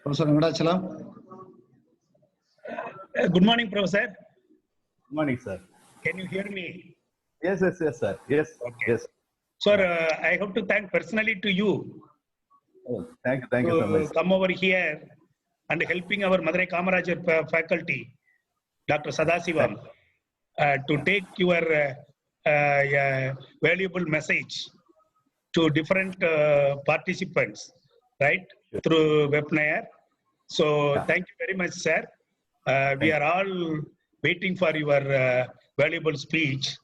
Professor Venkatachalam. Good morning, Professor. Good morning, sir. Can you hear me? Yes, sir. Yes, Okay. yes. Sir, I have to thank personally to you Oh, thank you so much. to come over here and helping our Madurai Kamarajar faculty, Dr. Sadasivam, to take your valuable message to different participants, right, through webinar. So thank you very much, sir. We are all waiting for your valuable speech.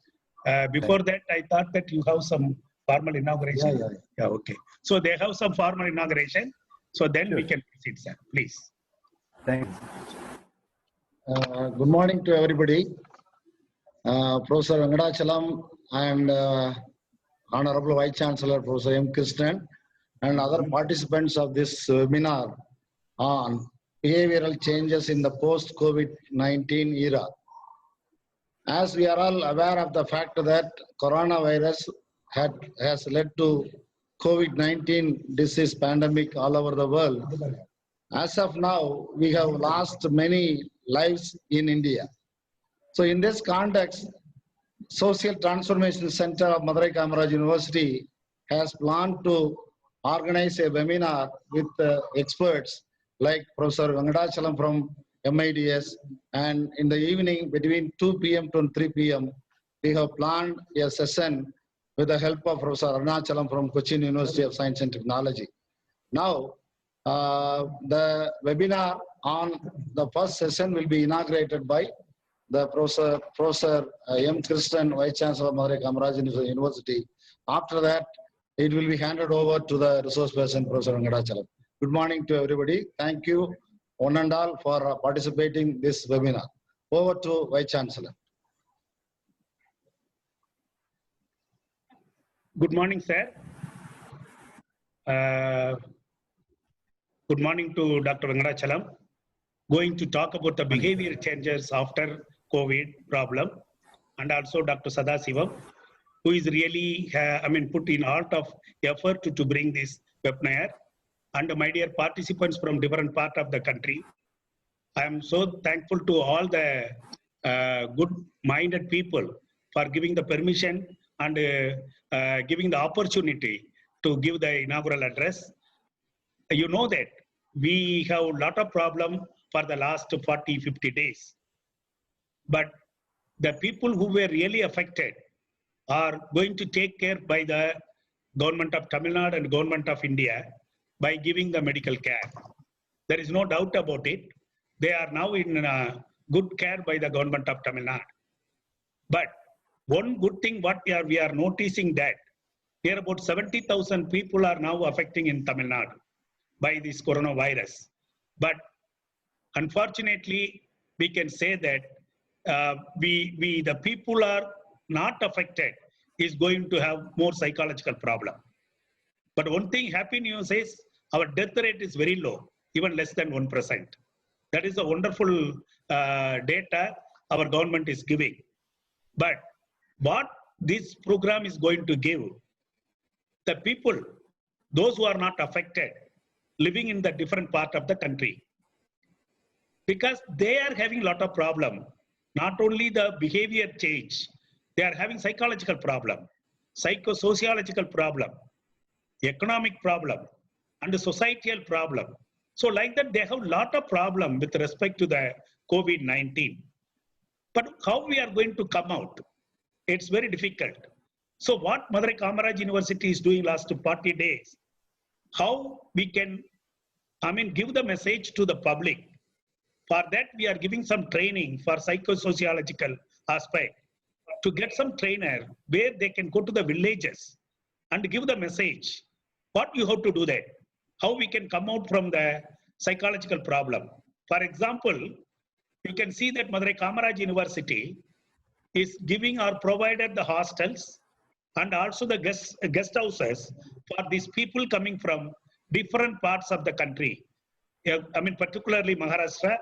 Before that, I thought that you have some formal inauguration. Yeah, okay. So they have some formal inauguration. So then we can proceed, sir. Please. Thank you. Good morning to everybody. Professor Venkatachalam and Honorable Vice Chancellor Professor M. Krishnan and other participants of this webinar on behavioral changes in the post-COVID-19 era. As we are all aware of the fact that coronavirus has led to COVID-19 disease pandemic all over the world, as of now, we have lost many lives in India. So in this context, Social Transformation Center of Madurai Kamaraj University has planned to organize a webinar with experts like Professor Venkatachalam from MIDS, and in the evening between 2 p.m. to 3 p.m. we have planned a session with the help of Professor Arunachalam from Cochin University of Science and Technology. Now, the webinar on the first session will be inaugurated by the Professor M. Krishnan, Vice Chancellor of Madurai Kamaraj University. After that, it will be handed over to the resource person, Professor Venkatachalam. Good morning to everybody. Thank you, one and all, for participating in this webinar. Over to Vice Chancellor. Good morning, sir. Good morning to Dr. Venkatachalam. Going to talk about the behavior changes after COVID problem, and also Dr. Sadasivam, who is really, put in a lot of effort to bring this webinar, and my dear participants from different part of the country. I am so thankful to all the good-minded people for giving the permission and giving the opportunity to give the inaugural address. You know that we have a lot of problem for the last 40, 50 days. But the people who were really affected are going to take care by the government of Tamil Nadu and government of India by giving the medical care. There is no doubt about it. They are now in good care by the government of Tamil Nadu. But one good thing what we are noticing that here about 70,000 people are now affecting in Tamil Nadu by this coronavirus. But unfortunately, we can say that the people are not affected is going to have more psychological problem. But one thing, happy news is our death rate is very low, even less than 1%. That is a wonderful data our government is giving. But what this program is going to give, the people, those who are not affected, living in the different part of the country, because they are having a lot of problem. Not only the behavior change, they are having psychological problem, psychosociological problem, economic problem, and the societal problem. So like that, they have a lot of problem with respect to the COVID-19. But how we are going to come out? It's very difficult. So what Madurai Kamaraj University is doing last 40 days, how we can, give the message to the public. For that, we are giving some training for psychosociological aspect to get some trainer where they can go to the villages and give the message. What you have to do that? How we can come out from the psychological problem. For example, you can see that Madurai Kamaraj University is giving or provided the hostels and also the guest houses for these people coming from different parts of the country. Particularly Maharashtra,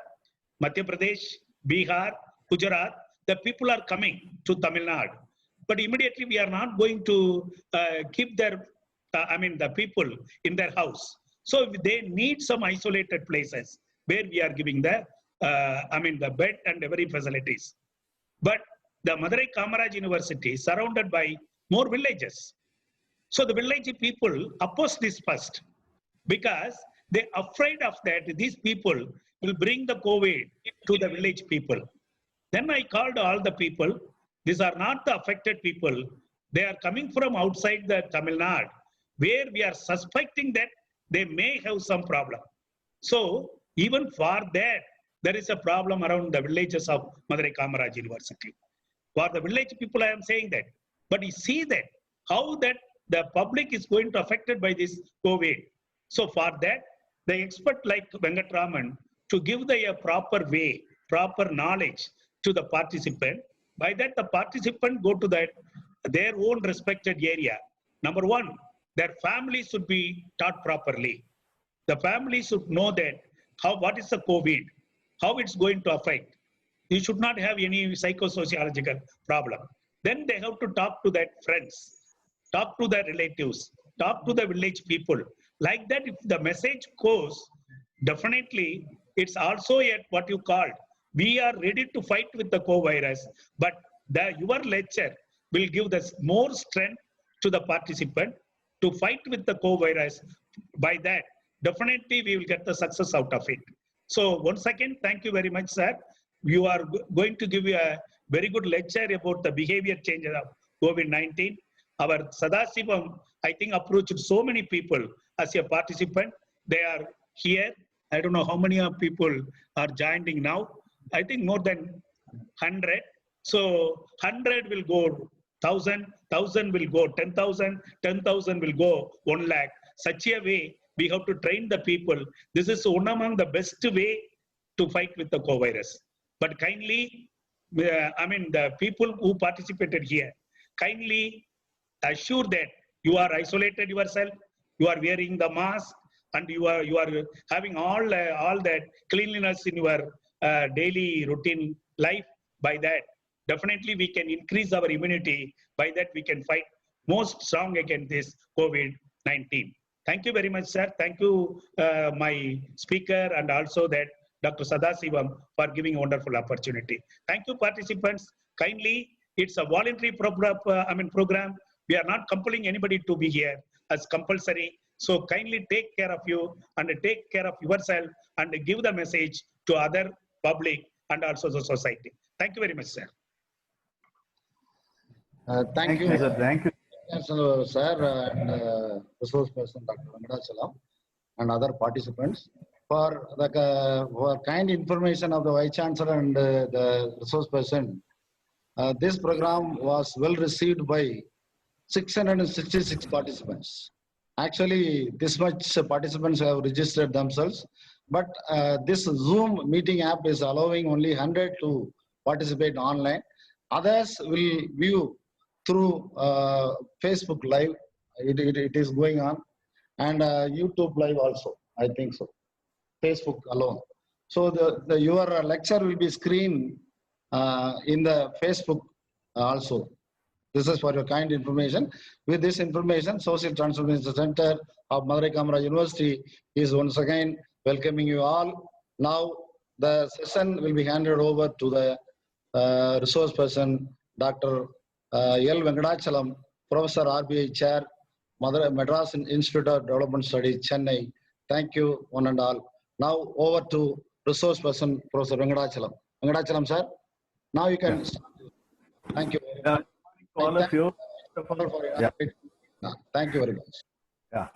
Madhya Pradesh, Bihar, Gujarat, the people are coming to Tamil Nadu. But immediately we are not going to keep their, the people in their house. So they need some isolated places where we are giving the, the bed and every facilities. But the Madurai Kamaraj University is surrounded by more villages. So the village people oppose this first because they're afraid of that these people will bring the COVID to the village people. Then I called all the people. These are not the affected people. They are coming from outside the Tamil Nadu, where we are suspecting that they may have some problem. So even for that, there is a problem around the villages of Madurai Kamaraj University. For the village people, I am saying that. But you see that, how that the public is going to affected by this COVID. So for that, the expert like Venkatraman to give a proper way, proper knowledge to the participant. By that, the participant go to their own respected area. Number one, their family should be taught properly. The family should know that what is the COVID, how it's going to affect. You should not have any psychosociological problem. Then they have to talk to their friends, talk to their relatives, talk to the village people. Like that, if the message goes, definitely it's also yet what you called, we are ready to fight with the COVID, but your lecture will give us more strength to the participant to fight with the COVID. By that, definitely we will get the success out of it. So once again, thank you very much, sir. You are going to give a very good lecture about the behavior changes of COVID-19. Our Sadasivam, I think, approached so many people as a participant. They are here. I don't know how many people are joining now. I think more than 100. So 100 will go 1,000, 1,000 will go 10,000, 10,000 will go 1 lakh. Such a way, we have to train the people. This is one among the best way to fight with the COVID. But kindly, the people who participated here, kindly assure that you are isolated yourself, you are wearing the mask, and you are having all that cleanliness in your daily routine life. By that, definitely we can increase our immunity. By that, we can fight most strong against this COVID-19. Thank you very much, sir. Thank you, my speaker, and also that Dr. Sadasivam for giving a wonderful opportunity. Thank you, participants. Kindly, it's a voluntary program. We are not compelling anybody to be here as compulsory. So kindly take care of you and take care of yourself and give the message to other public and also the society. Thank you very much, sir. Thank you, sir. Thank you. Sir, and resource person Dr. Venkatrachalam and other participants for the kind information of the Vice Chancellor and the resource person. This program was well received by 666 participants. Actually, this much participants have registered themselves, but this Zoom meeting app is allowing only 100 to participate online. Others will view through Facebook Live. It is going on, and YouTube Live also, I think so. Facebook alone. So your lecture will be screened in the Facebook also. This is for your kind information. With this information, Social Transformation Center of Madurai Kamaraj University is once again welcoming you all. Now the session will be handed over to the resource person, Dr. L. Venkatrachalam, Professor RBI Chair, Madras Institute of Development Studies, Chennai. Thank you, one and all. Now over to resource person, Professor Venkatrachalam. Venkatrachalam, sir. Now you can start. Thank you. All of you. Thank you very much. Yeah.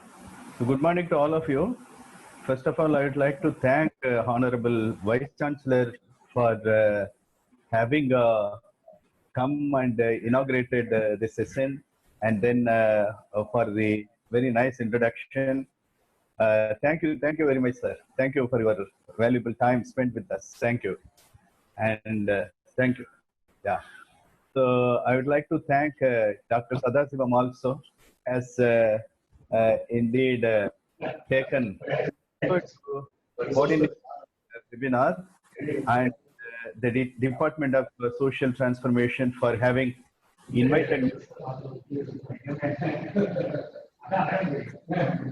So good morning to all of you. First of all, I would like to thank Honorable Vice Chancellor for having come and inaugurated this session, and then for the very nice introduction. Thank you very much, sir. Thank you for your valuable time spent with us. Thank you, and thank you. Yeah. So I would like to thank Dr. Sadasivam also, as indeed taken to coordinate the webinar, and the Department of Social Transformation for having invited me.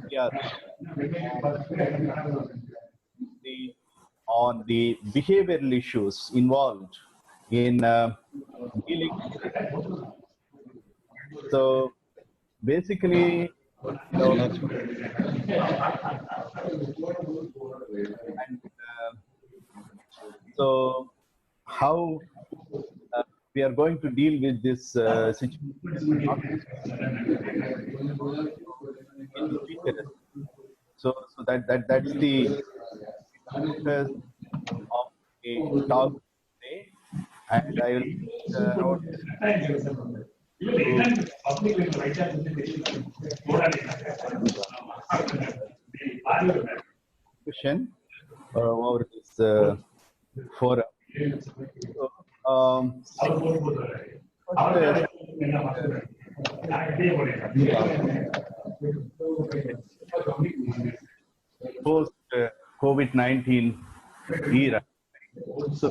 Yeah, on the behavioral issues involved in dealing. So basically, you know, and so how we are going to deal with this situation in the future. So that's the focus of the talk today, and I will out to question over this forum. So, first, post COVID-19 era. So,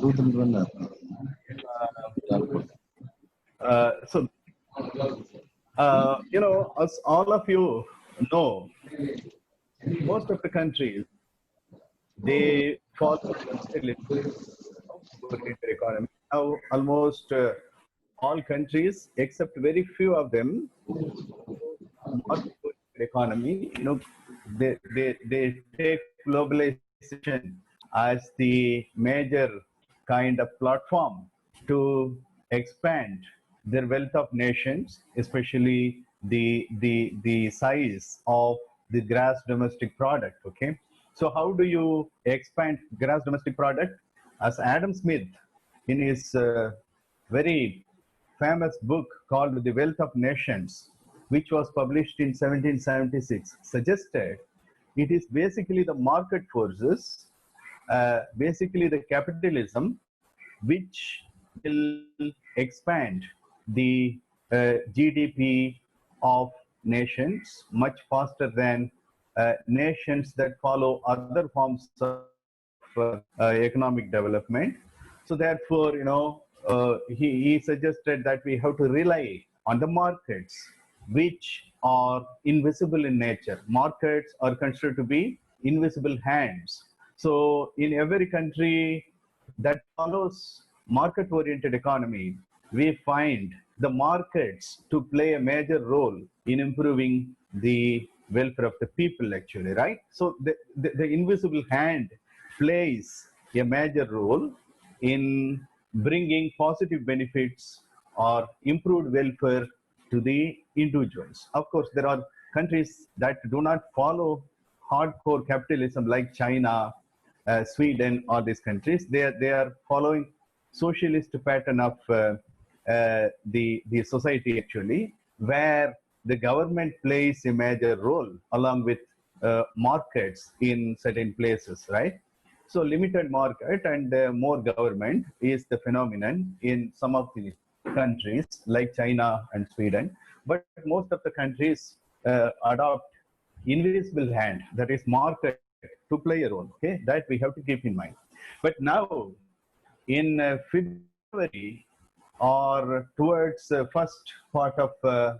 you know, as all of you know, most of the countries, they follow oriented economy. Now, almost all countries, except very few of them, market-oriented economy, you know, they take globalization as the major kind of platform to expand their wealth of nations, especially the size of the gross domestic product. Okay, so how do you expand gross domestic product? As Adam Smith, in his very famous book called The Wealth of Nations, which was published in 1776, suggested it is basically the market forces, basically the capitalism, which will expand the GDP of nations much faster than nations that follow other forms of economic development. So therefore, you know, he suggested that we have to rely on the markets, which are invisible in nature. Markets are considered to be invisible hands. So in every country that follows market-oriented economy, we find the markets to play a major role in improving the welfare of the people, actually, right? So the invisible hand plays a major role in bringing positive benefits or improved welfare to the individuals. Of course, there are countries that do not follow hardcore capitalism like China, Sweden, all these countries. They are following socialist pattern of the society, actually, where the government plays a major role along with markets in certain places, right? So limited market and more government is the phenomenon in some of the countries like China and Sweden. But most of the countries adopt invisible hand, that is market, to play a role. Okay, that we have to keep in mind. But now in February or towards first part of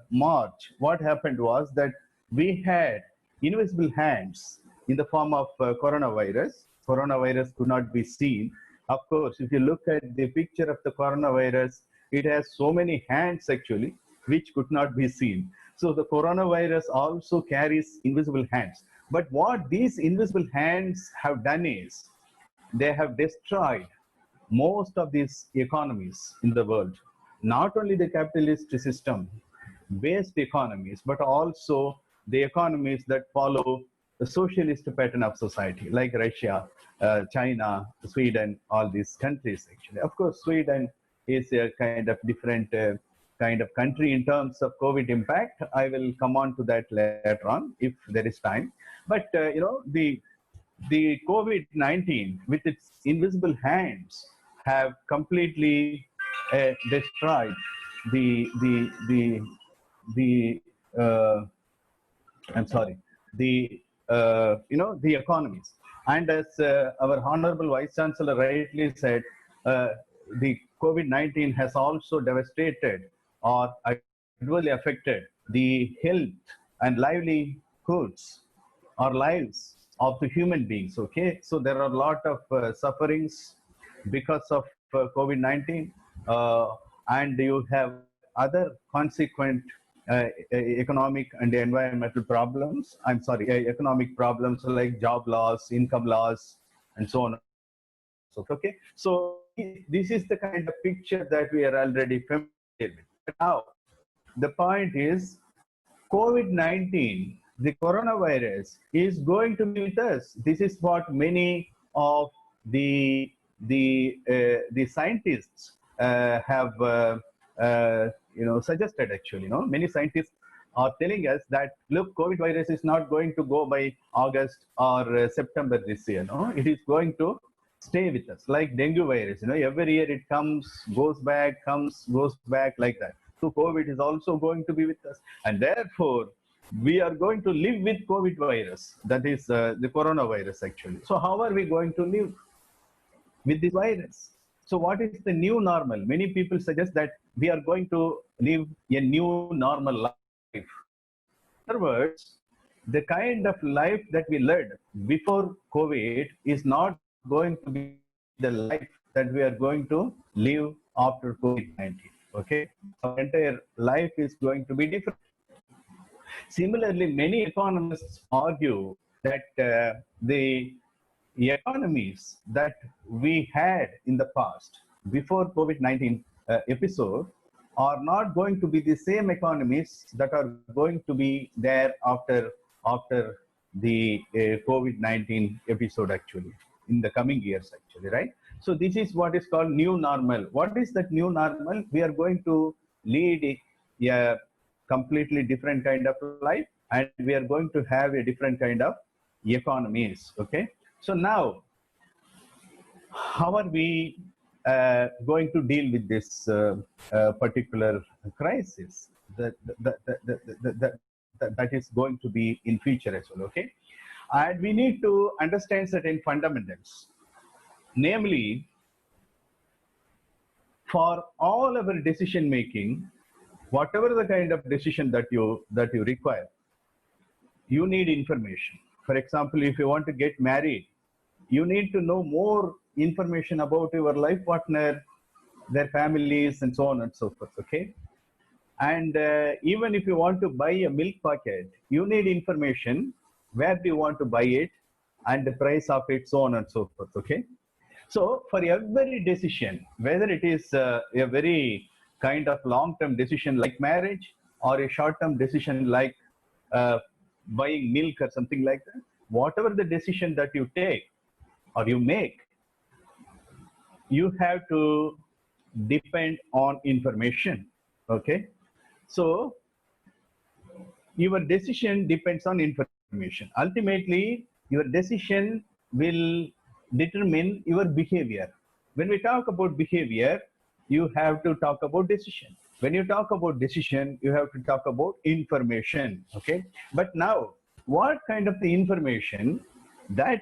March, what happened was that we had invisible hands in the form of coronavirus. Coronavirus could not be seen. Of course, if you look at the picture of the coronavirus, it has so many hands actually, which could not be seen. So the coronavirus also carries invisible hands. But what these invisible hands have done is, they have destroyed most of these economies in the world. Not only the capitalist system based economies, but also the economies that follow the socialist pattern of society, like Russia, China, Sweden, all these countries actually. Of course, Sweden is a kind of different kind of country in terms of COVID impact. I will come on to that later on if there is time. But you know, the COVID-19 with its invisible hands have completely destroyed the I'm sorry, the you know, the economies. And as our Honorable Vice Chancellor rightly said, the COVID-19 has also devastated or adversely affected the health and livelihoods or lives of the human beings. Okay, so there are a lot of sufferings because of COVID-19, and you have other consequent economic and environmental problems. I'm sorry, economic problems like job loss, income loss, and so on. So, okay, so this is the kind of picture that we are already familiar with. But now, the point is, COVID-19, the coronavirus, is going to be with us. This is what many of the scientists have suggested. Actually, many scientists are telling us that, look, COVID virus is not going to go by August or September this year. No, it is going to stay with us, like dengue virus. Every year it comes, goes back, comes, goes back, like that. So COVID is also going to be with us, and therefore we are going to live with COVID virus. That is the coronavirus, actually. So how are we going to live with this virus? So what is the new normal? Many people suggest that we are going to live a new normal life. In other words, the kind of life that we led before COVID is not going to be the life that we are going to live after COVID-19. Okay, our entire life is going to be different. Similarly, many economists argue that the economies that we had in the past before COVID-19 episode are not going to be the same economies that are going to be there after the COVID-19 episode, actually, in the coming years, actually, right? So this is what is called new normal. What is that new normal? We are going to lead a completely different kind of life, and we are going to have a different kind of economies. Okay, so now, how are we going to deal with this particular crisis that is going to be in future as well? Okay, and we need to understand certain fundamentals, namely, for all our decision making, whatever the kind of decision that you require, you need information. For example, if you want to get married, you need to know more information about your life partner, their families, and so on and so forth. Okay, and even if you want to buy a milk packet, you need information. Where do you want to buy it, and the price of it, so on and so forth. Okay, so for every decision, whether it is a very kind of long-term decision like marriage, or a short-term decision like buying milk or something like that, whatever the decision that you take or you make, you have to depend on information. Okay, so your decision depends on information. Ultimately, your decision will determine your behavior. When we talk about behavior, you have to talk about decision. When you talk about decision, you have to talk about information. Okay, but now, what kind of the information that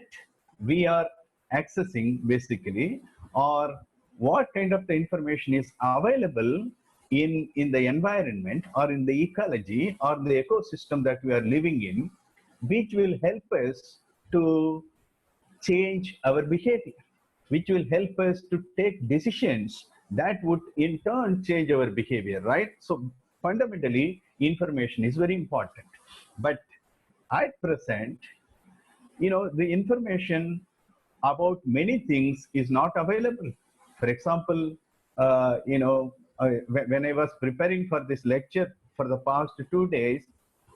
we are accessing, basically, or what kind of the information is available in the environment, or in the ecology, or the ecosystem that we are living in, which will help us to change our behavior, which will help us to take decisions that would in turn change our behavior, right? So fundamentally, information is very important. But at present, the information about many things is not available. For example, when I was preparing for this lecture for the past 2 days,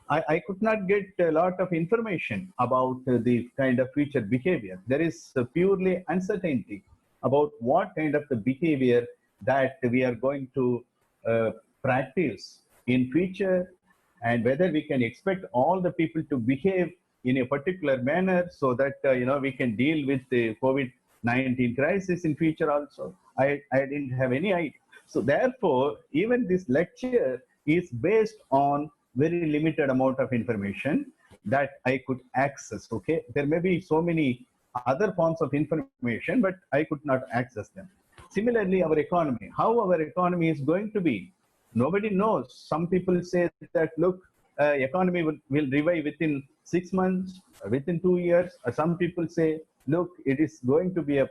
I could not get a lot of information about the kind of future behavior. There is purely uncertainty about what kind of the behavior that we are going to practice in future, and whether we can expect all the people to behave in a particular manner so that we can deal with the COVID-19 crisis in future also. I didn't have any idea. So therefore, even this lecture is based on very limited amount of information that I could access. Okay, there may be so many other forms of information, but I could not access them. Similarly, our economy, how our economy is going to be, nobody knows. Some people say that, look, economy will revive within 6 months, within 2 years. Some people say, look, it is going to be a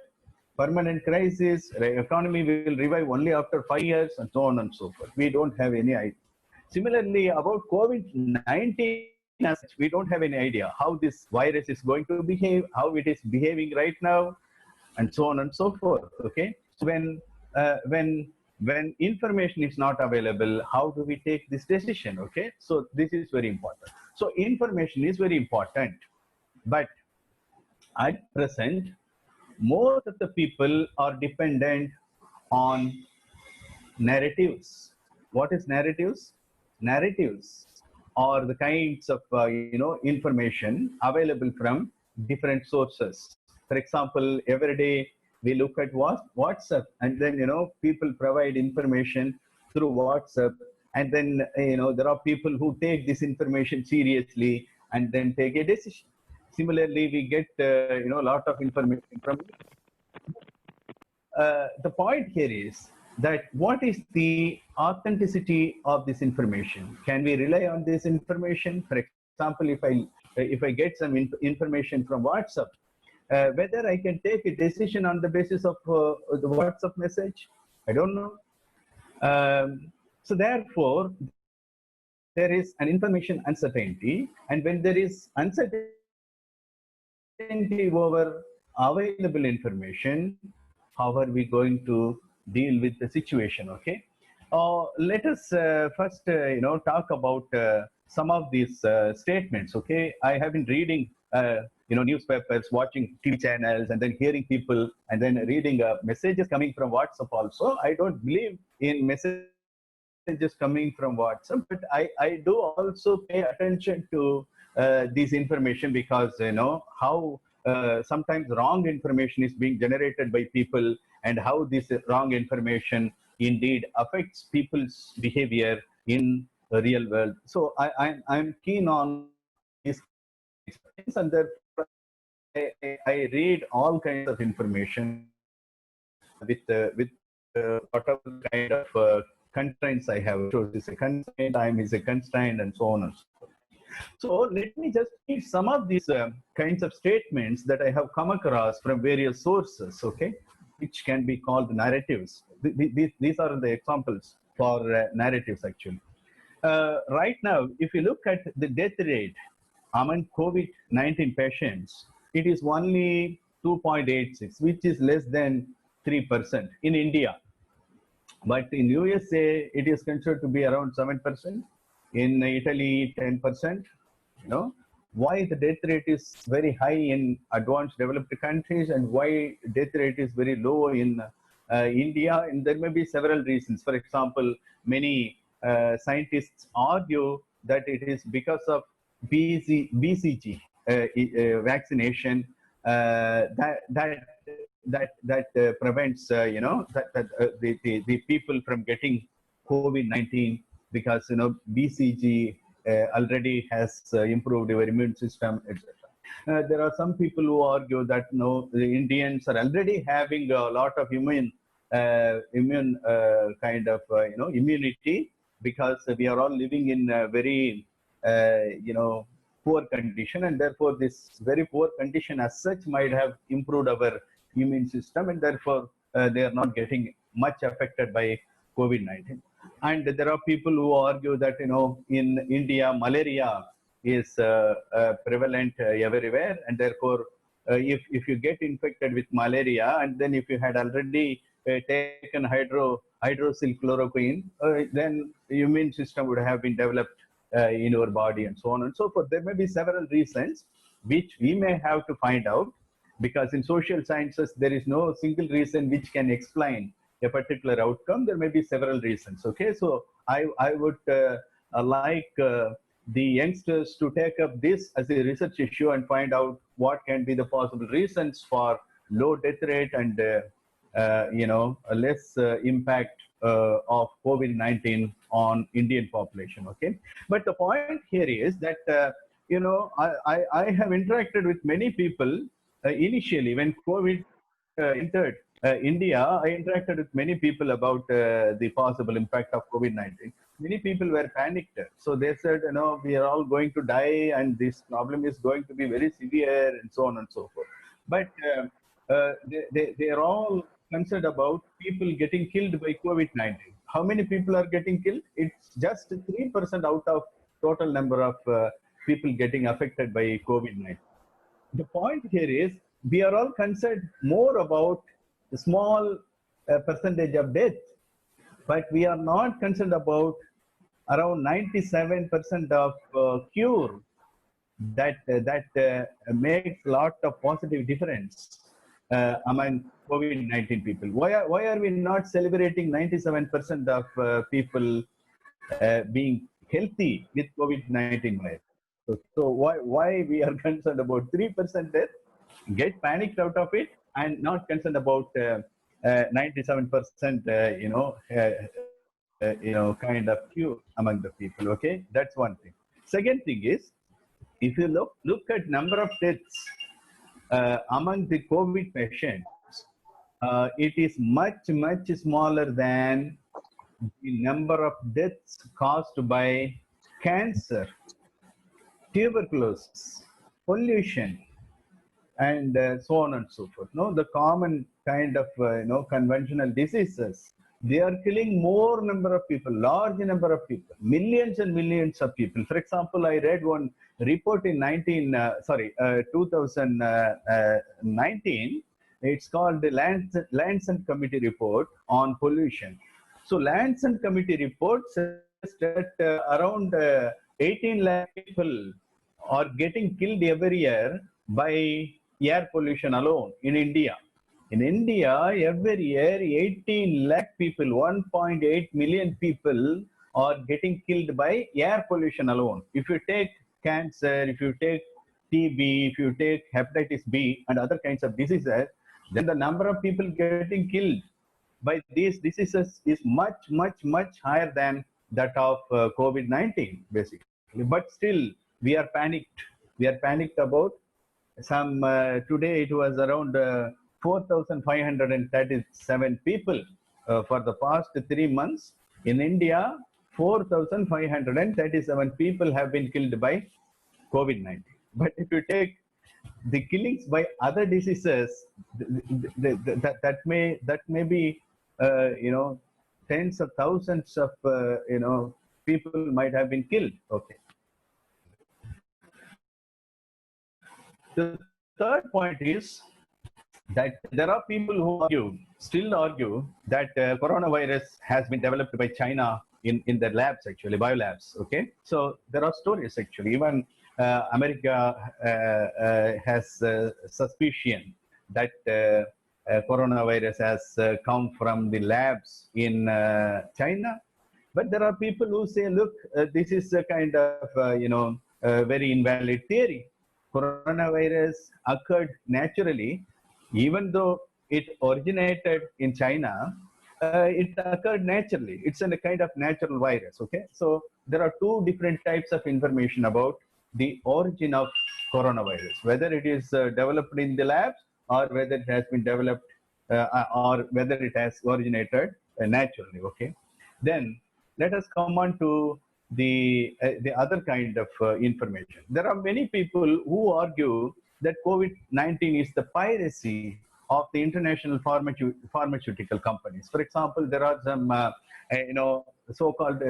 permanent crisis. The economy will revive only after 5 years, and so on and so forth. We don't have any idea. Similarly, about COVID-19, we don't have any idea how this virus is going to behave, how it is behaving right now, and so on and so forth. Okay, so when information is not available, how do we take this decision? Okay, so this is very important. So information is very important, but at present, most of the people are dependent on narratives. What is narratives? Narratives are the kinds of information available from different sources. For example, every day we look at WhatsApp, and then people provide information through WhatsApp, and then there are people who take this information seriously and then take a decision. Similarly, we get a lot of information from. The point here is that what is the authenticity of this information? Can we rely on this information? For example, if I get some information from WhatsApp, whether I can take a decision on the basis of the WhatsApp message, I don't know. So therefore, there is an information uncertainty, and when there is uncertainty over available information, how are we going to deal with the situation? Okay, let us first talk about some of these statements. Okay, I have been reading newspapers, watching TV channels, and then hearing people, and then reading messages coming from WhatsApp also. I don't believe in messages coming from WhatsApp, but I do also pay attention to this information, because how sometimes wrong information is being generated by people, and how this wrong information indeed affects people's behavior in the real world. So I'm keen on these things, and therefore I read all kinds of information with whatever kind of constraints I have. So is a constraint, time is a constraint, and so on and so forth. So let me just read some of these kinds of statements that I have come across from various sources, okay, which can be called narratives. These are the examples for narratives, actually. Right now, if you look at the death rate among COVID-19 patients, it is only 2.86, which is less than 3% in India. But in USA, it is considered to be around 7%. In Italy, 10%. Why the death rate is very high in advanced developed countries, and why death rate is very low in India? And there may be several reasons. For example, many scientists argue that it is because of BCG vaccination that prevents the people from getting COVID-19, because BCG already has improved our immune system, etc. There are some people who argue that the Indians are already having a lot of immune kind of immunity, because we are all living in a very poor condition, and therefore this very poor condition as such might have improved our immune system, and therefore they are not getting much affected by COVID-19. And there are people who argue that in India malaria is prevalent everywhere, and therefore if you get infected with malaria, and then if you had already taken hydroxychloroquine, then immune system would have been developed in your body, and so on and so forth. There may be several reasons which we may have to find out, because in social sciences there is no single reason which can explain a particular outcome. There may be several reasons. Okay, so I would like the youngsters to take up this as a research issue and find out what can be the possible reasons for low death rate and a less impact of COVID-19 on Indian population. Okay, but the point here is that I have interacted with many people initially when COVID entered India. I interacted with many people about the possible impact of COVID-19. many people were panicked. So they said, we are all going to die and this problem is going to be very severe and so on and so forth. But they are all concerned about people getting killed by COVID-19. How many people are getting killed? It's just 3% out of total number of people getting affected by COVID-19. The point here is we are all concerned more about the small percentage of death, but we are not concerned about around 97% of cure that makes a lot of positive difference among COVID-19 people. Why are we not celebrating 97% of people being healthy with COVID-19 virus? So why we are concerned about 3% death, get panicked out of it, and not concerned about 97% kind of cure among the people. Okay, that's one thing. Second thing is, if you look at number of deaths among the COVID patients, it is much smaller than the number of deaths caused by cancer, tuberculosis, pollution, and so on and so forth. No, the common kind of conventional diseases, they are killing more number of people, large number of people, millions and millions of people. For example, I read one report in 2019. It's called the Lancet Committee report on pollution. So Lancet Committee report says that around 18 lakh people are getting killed every year by air pollution alone in India. In India, every year, 18 lakh people, 1.8 million people are getting killed by air pollution alone. If you take cancer, if you take TB, if you take hepatitis B and other kinds of diseases, then the number of people getting killed by these diseases is much higher than that of COVID-19, basically. But still, we are panicked. We are panicked about some, today it was around 4,537 people for the past 3 months. In India, 4,537 people have been killed by COVID-19. But if you take the killings by other diseases, that may be, tens of thousands of, people might have been killed. Okay. The third point is that there are people who still argue that coronavirus has been developed by China in the labs, actually, biolabs. Okay, so there are stories actually. Even America has suspicion that coronavirus has come from the labs in China. But there are people who say, look, this is a kind of, very invalid theory. Coronavirus occurred naturally, even though it originated in China, it occurred naturally. It's a kind of natural virus, okay? So there are two different types of information about the origin of coronavirus, whether it is developed in the labs or whether it has been developed or whether it has originated naturally, okay? Then let us come on to the other kind of information. There are many people who argue that COVID-19 is the piracy of the international pharmaceutical companies. For example, there are some, so-called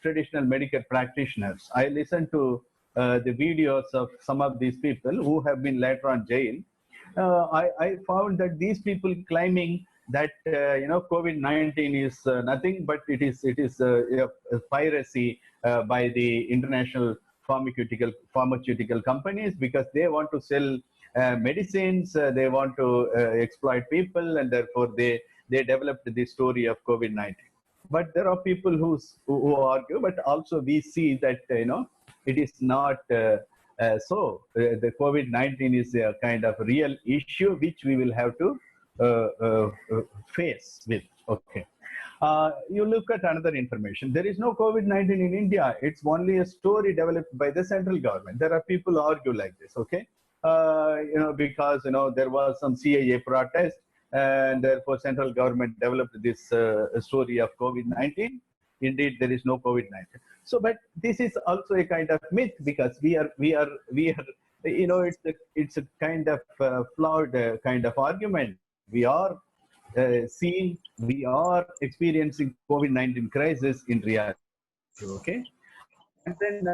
traditional medical practitioners. I listened to the videos of some of these people who have been later on jailed. I found that these people claiming that COVID-19 is nothing but it is a piracy by the international pharmaceutical companies, because they want to sell medicines, they want to exploit people, and therefore they developed the story of COVID-19. But there are people who argue, but also we see that it is not so. The COVID-19 is a kind of real issue which we will have to face with. Okay. You look at another information. There is no COVID-19 in India. It's only a story developed by the central government. There are people who argue like this. Okay. Because there was some CIA protest, and therefore central government developed this story of COVID-19. indeed there is no COVID-19. So, but this is also a kind of myth, because we are, it's a kind of flawed kind of argument. We are we are experiencing COVID-19 crisis in reality. Okay. And then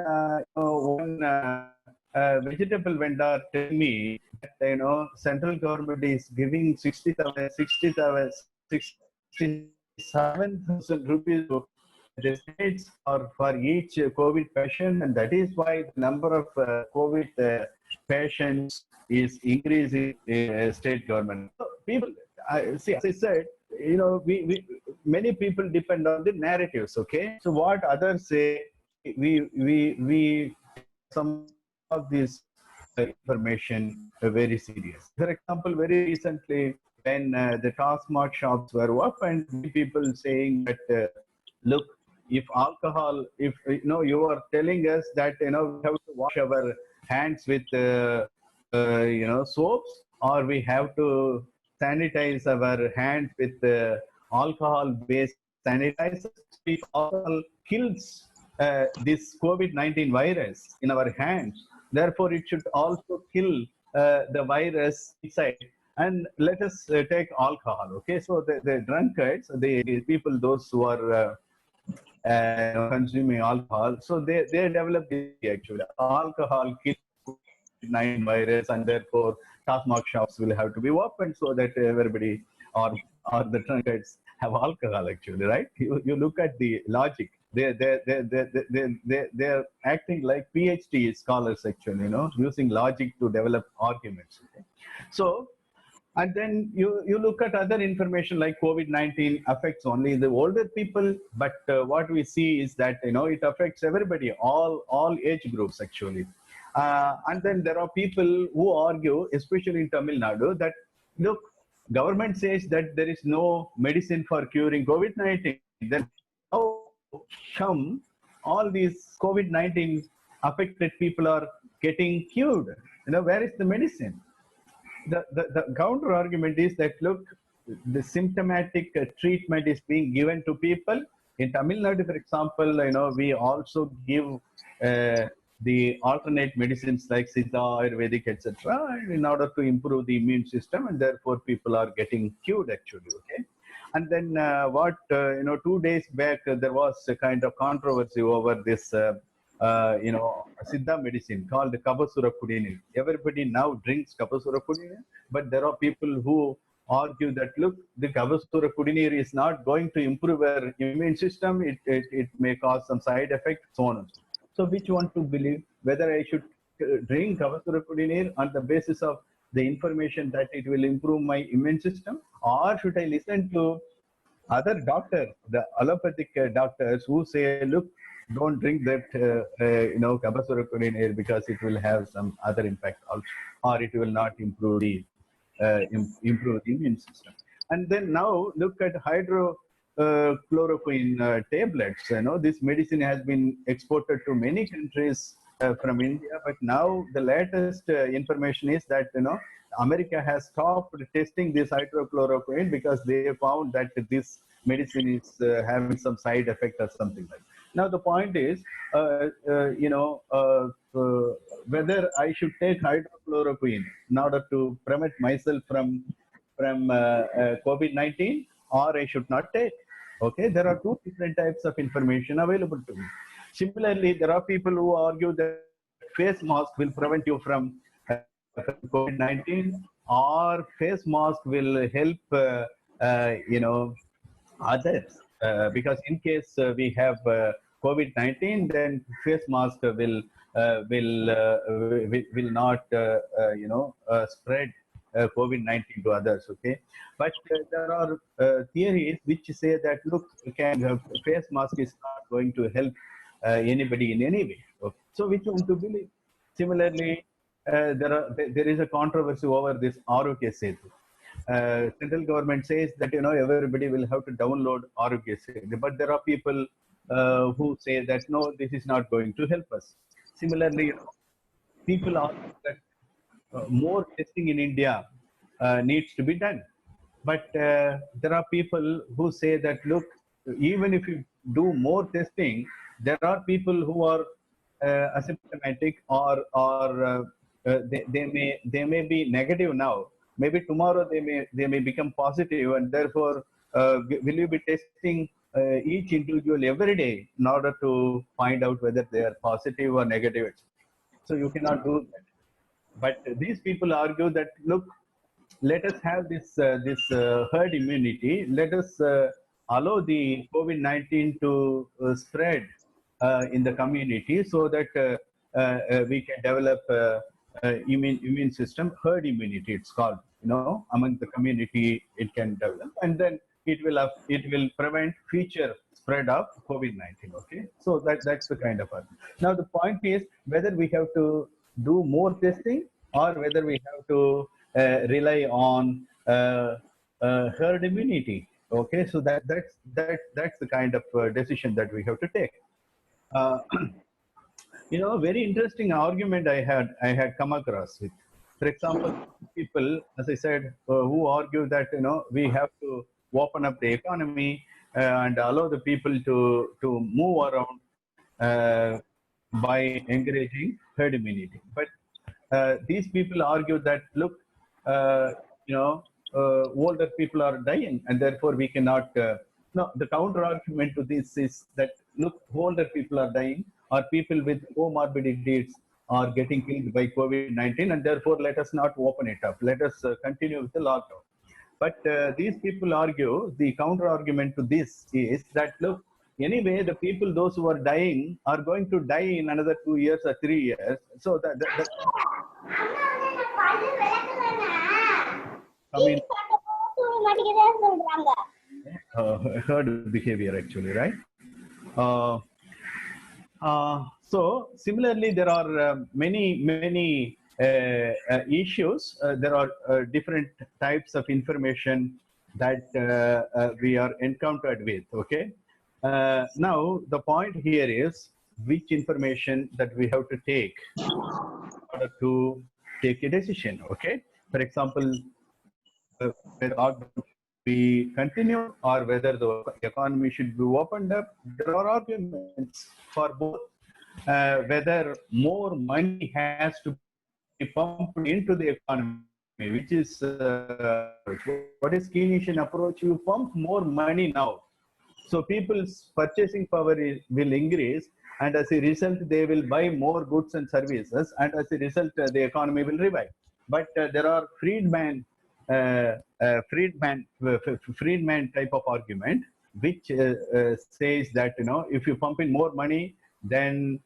one vegetable vendor tell me that, central government is giving 67,000 rupees to the states for each COVID patient, and that is why the number of COVID patients is increasing in state government. So people, see, as I said, many people depend on the narratives. Okay, so what others say, we some of this information very serious. For example, very recently, when the Taskmart shops were opened, people saying that, look, if alcohol, if you are telling us that we have to wash our hands with soaps, or we have to sanitize our hands with alcohol-based sanitizers. If alcohol kills this COVID-19 virus in our hands, therefore it should also kill the virus inside. And let us take alcohol. Okay, so the drunkards, the people, those who are consuming alcohol, so they develop actually alcohol kills COVID-19 virus, and therefore Taskmart shops will have to be opened so that everybody or the drunkards have alcohol actually, right? You look at the logic. They're acting like PhD scholars actually, using logic to develop arguments. Okay? So, and then you look at other information like COVID-19 affects only the older people, but what we see is that it affects everybody, all age groups actually. And then there are people who argue, especially in Tamil Nadu, that look, government says that there is no medicine for curing COVID-19. Then how come all these COVID-19 affected people are getting cured? Where is the medicine? The counter argument is that, look, the symptomatic treatment is being given to people. In Tamil Nadu, for example, we also give the alternate medicines like Siddha, Ayurvedic, etc., in order to improve the immune system, and therefore people are getting cured actually. Okay. And then 2 days back, there was a kind of controversy over this Siddha medicine called Kabasura Kudinir. Everybody now drinks Kabasura Kudinir, but there are people who argue that, look, the Kabasura Kudinir is not going to improve our immune system. It may cause some side effects, so on and so on. So which one to believe? Whether I should drink Kabasura Kudinir on the basis of the information that it will improve my immune system, or should I listen to other doctors, the allopathic doctors, who say, look, don't drink that Kabasura Kudinir because it will have some other impact also, or it will not improve the immune system. And then now look at hydrochloroquine tablets. This medicine has been exported to many countries from India, but now the latest information is that America has stopped testing this hydrochloroquine because they found that this medicine is having some side effect or something like that. Now the point is, whether I should take hydrochloroquine in order to prevent myself from COVID-19, or I should not take. Okay, there are two different types of information available to me. Similarly, there are people who argue that face mask will prevent you from COVID-19, or face mask will help others, because in case we have COVID-19, then face mask will not spread COVID-19 to others. Okay, but there are theories which say that, look, face mask is not going to help anybody in any way. Okay? So which one to believe? Similarly, there is a controversy over this Arogya Setu. Central government says that everybody will have to download Arogya Setu, but there are people who say that no, this is not going to help us. Similarly, people argue that more testing in India needs to be done, but there are people who say that, look, even if you do more testing, there are people who are asymptomatic or they may be negative now. Maybe tomorrow they may become positive, and therefore will you be testing each individual every day in order to find out whether they are positive or negative? So you cannot do that. But these people argue that, look, let us have this herd immunity. Let us allow the COVID-19 to spread in the community so that we can develop immune system, herd immunity. It's called, among the community it can develop, and then it will prevent future spread of COVID-19. Okay, so that's the kind of argument. Now the point is whether we have to do more testing or whether we have to rely on herd immunity. Okay, so that's the kind of decision that we have to take. A very interesting argument I had come across with. For example, people, as I said, who argue that we have to open up the economy and allow the people to move around by encouraging herd immunity. But these people argue that, look, older people are dying, and therefore we cannot. No, the counter argument to this is that, look, older people are dying, or people with comorbidities are getting killed by COVID-19, and therefore let us not open it up. Let us continue with the lockdown. But these people argue, the counter argument to this is that, look, anyway, the people, those who are dying, are going to die in another 2 years or 3 years. So herd behavior, actually, right? So similarly, there are many issues. There are different types of information that we are encountered with. Okay. Now the point here is which information that we have to take in order to take a decision. Okay. For example, whether we continue or whether the economy should be opened up. There are arguments for both. Whether more money has to be pumped into the economy, which is what is Keynesian approach? You pump more money now, so people's purchasing power will increase, and as a result, they will buy more goods and services, and as a result, the economy will revive. But there are Friedman type of argument, which says that if you pump in more money, then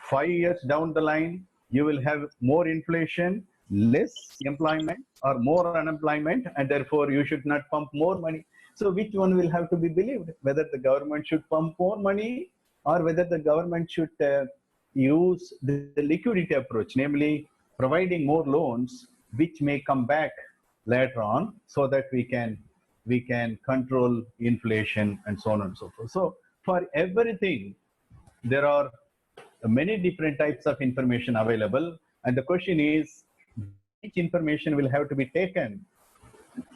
5 years down the line, you will have more inflation, less employment, or more unemployment, and therefore you should not pump more money. So which one will have to be believed? Whether the government should pump more money or whether the government should use the liquidity approach, namely providing more loans, which may come back later on, so that we can control inflation and so on and so forth. So for everything, there are many different types of information available, and the question is which information will have to be taken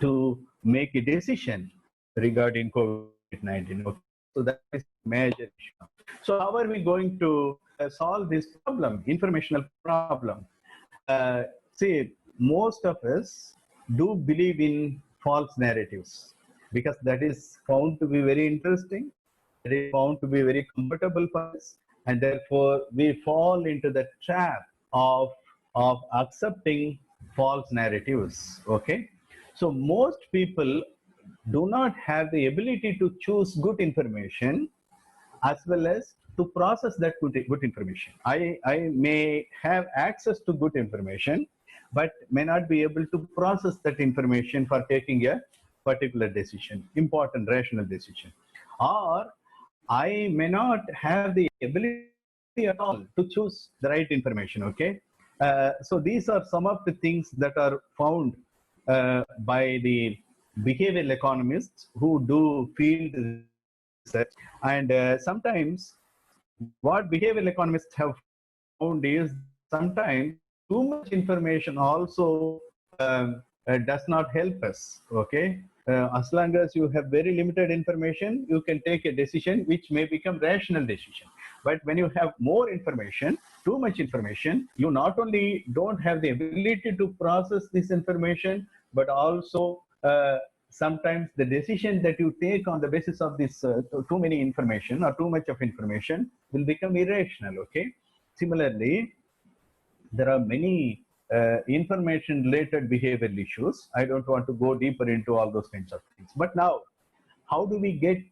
to make a decision regarding COVID-19. Okay. So that is a major issue. So how are we going to solve this problem, informational problem? See, most of us do believe in false narratives because that is found to be very interesting. It is found to be very comfortable for us, and therefore we fall into the trap of accepting false narratives. Okay, so most people do not have the ability to choose good information as well as to process that good information. I may have access to good information, but may not be able to process that information for taking a particular decision, important rational decision. Or I may not have the ability at all to choose the right information. Okay, so these are some of the things that are found by the behavioral economists who do field research, and sometimes what behavioral economists have found is sometimes too much information also does not help us. Okay, as long as you have very limited information, you can take a decision which may become rational decision. But when you have more information, too much information, you not only don't have the ability to process this information, but also sometimes the decision that you take on the basis of this too many information or too much of information will become irrational. Okay. Similarly, there are many information related behavioral issues. I don't want to go deeper into all those kinds of things. But now, how do we get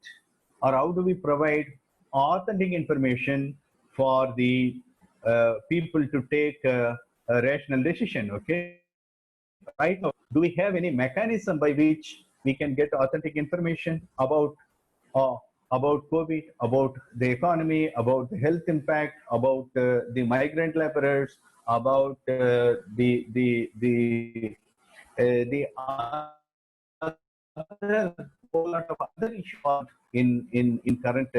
or how do we provide authentic information for the people to take a rational decision? Okay. Right now, do we have any mechanism by which we can get authentic information uh, about COVID, about the economy, about the health impact, about the migrant laborers, about the other whole lot of other issues in current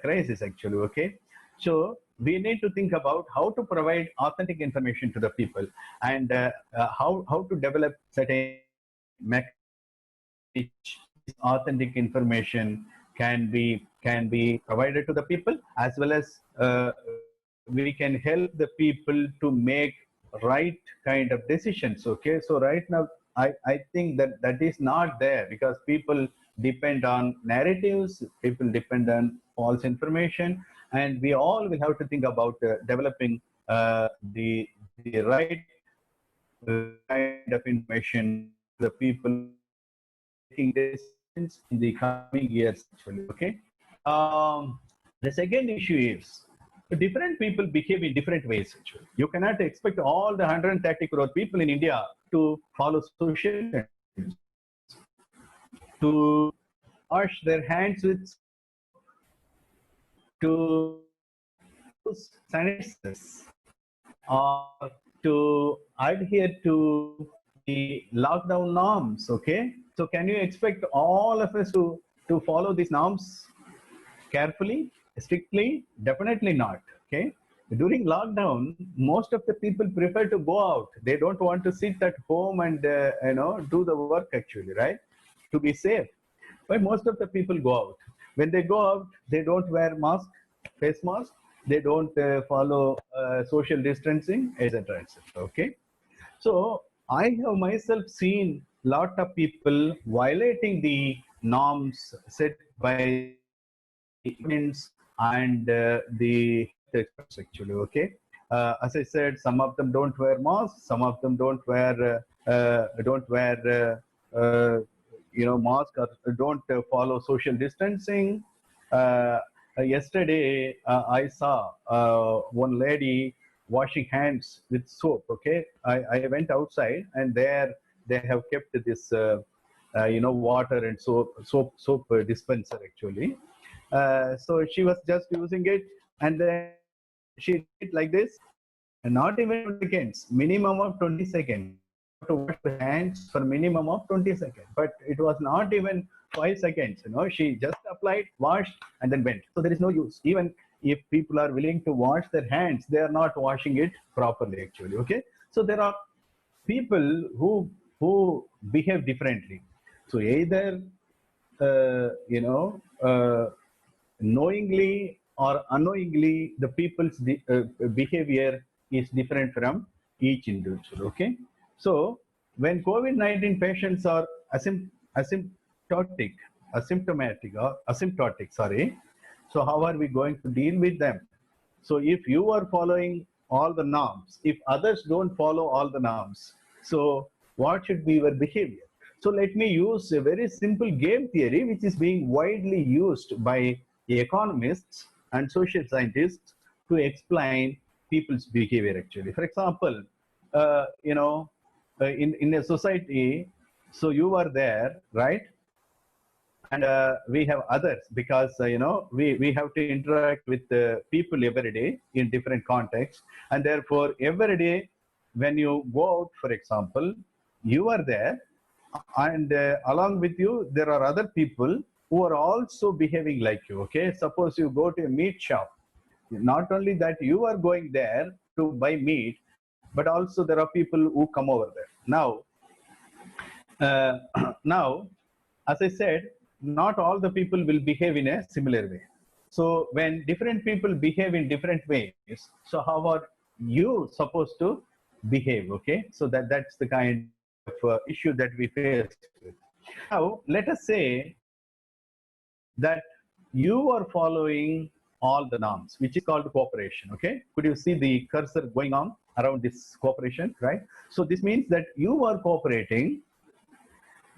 crisis actually. Okay, so we need to think about how to provide authentic information to the people, and how to develop certain mechanisms which authentic information can be provided to the people, as well as we can help the people to make right kind of decisions. Okay, so right now I think that is not there, because people depend on narratives, people depend on false information, and we all will have to think about developing the right kind of information to the people taking decisions in the coming years actually. Okay. The second issue is different people behave in different ways actually. You cannot expect all the 130 crore people in India to follow social conditions, to wash their hands with, to use sanitizers, or to adhere to the lockdown norms. Okay, so can you expect all of us to follow these norms carefully, strictly? Definitely not. Okay, during lockdown, most of the people prefer to go out. They don't want to sit at home and do the work actually, right, to be safe. But most of the people go out. When they go out, they don't wear mask, face mask, they don't follow social distancing, etc., etc. Okay, so I have myself seen lot of people violating the norms set by governments and the experts actually. Okay, as I said, some of them don't wear masks, some of them don't wear mask, or don't follow social distancing. Yesterday I saw one lady washing hands with soap. Okay, I went outside, and there they have kept this water and soap dispenser actually. So she was just using it, and then she did like this, and not even 20 seconds, minimum of 20 seconds to wash the hands for minimum of 20 seconds. But it was not even 5 seconds. She just applied, washed, and then went. So there is no use. Even if people are willing to wash their hands, they are not washing it properly actually. Okay, so there are people who behave differently. So either knowingly or unknowingly, the people's behavior is different from each individual. Okay, so when COVID-19 patients are asymptomatic, sorry, so how are we going to deal with them? So if you are following all the norms, if others don't follow all the norms, so what should be your behavior? So let me use a very simple game theory which is being widely used by economists and social scientists to explain people's behavior actually. For example, in a society, so you are there, right? And we have others, because we have to interact with people every day in different contexts, and therefore every day when you go out, for example, you are there, and along with you there are other people who are also behaving like you. Okay, suppose you go to a meat shop, not only that you are going there to buy meat, but also there are people who come over there. Now as I said, not all the people will behave in a similar way. So when different people behave in different ways, so how are you supposed to behave? Okay, so that's the kind of issue that we face with. Now, let us say that you are following all the norms, which is called cooperation. Okay, could you see the cursor going on around this cooperation, right? So this means that you are cooperating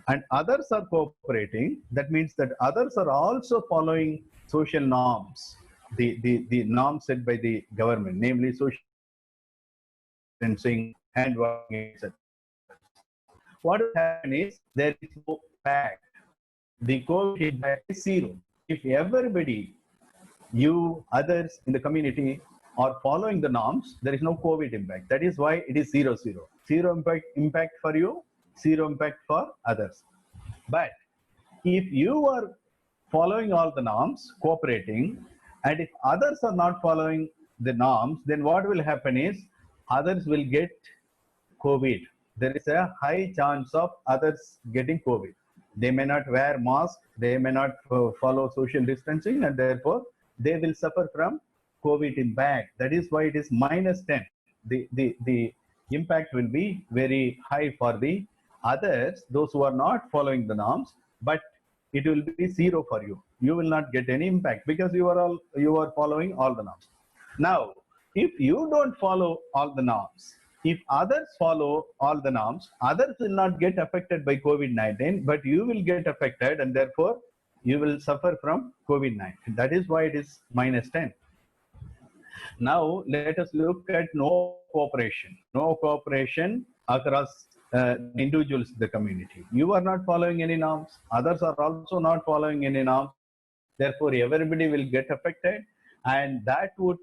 and others are cooperating. That means that others are also following social norms, the norms set by the government, namely social distancing, hand washing, etc. What will happen is there is no impact. The COVID impact is zero. If everybody, you, others in the community are following the norms, there is no COVID impact. That is why it is 0-0. Zero impact for you, zero impact for others. But if you are following all the norms, cooperating, and if others are not following the norms, then what will happen is others will get COVID. There is a high chance of others getting COVID. They may not wear mask, they may not follow social distancing, and therefore they will suffer from COVID impact. That is why it is -10. The impact will be very high for the others, those who are not following the norms, but it will be zero for you. You will not get any impact because you are following all the norms. Now, if you don't follow all the norms, if others follow all the norms, others will not get affected by COVID-19, but you will get affected, and therefore you will suffer from COVID-19. That is why it is -10. Now, let us look at no cooperation. No cooperation across individuals in the community. You are not following any norms. Others are also not following any norms. Therefore, everybody will get affected, and that would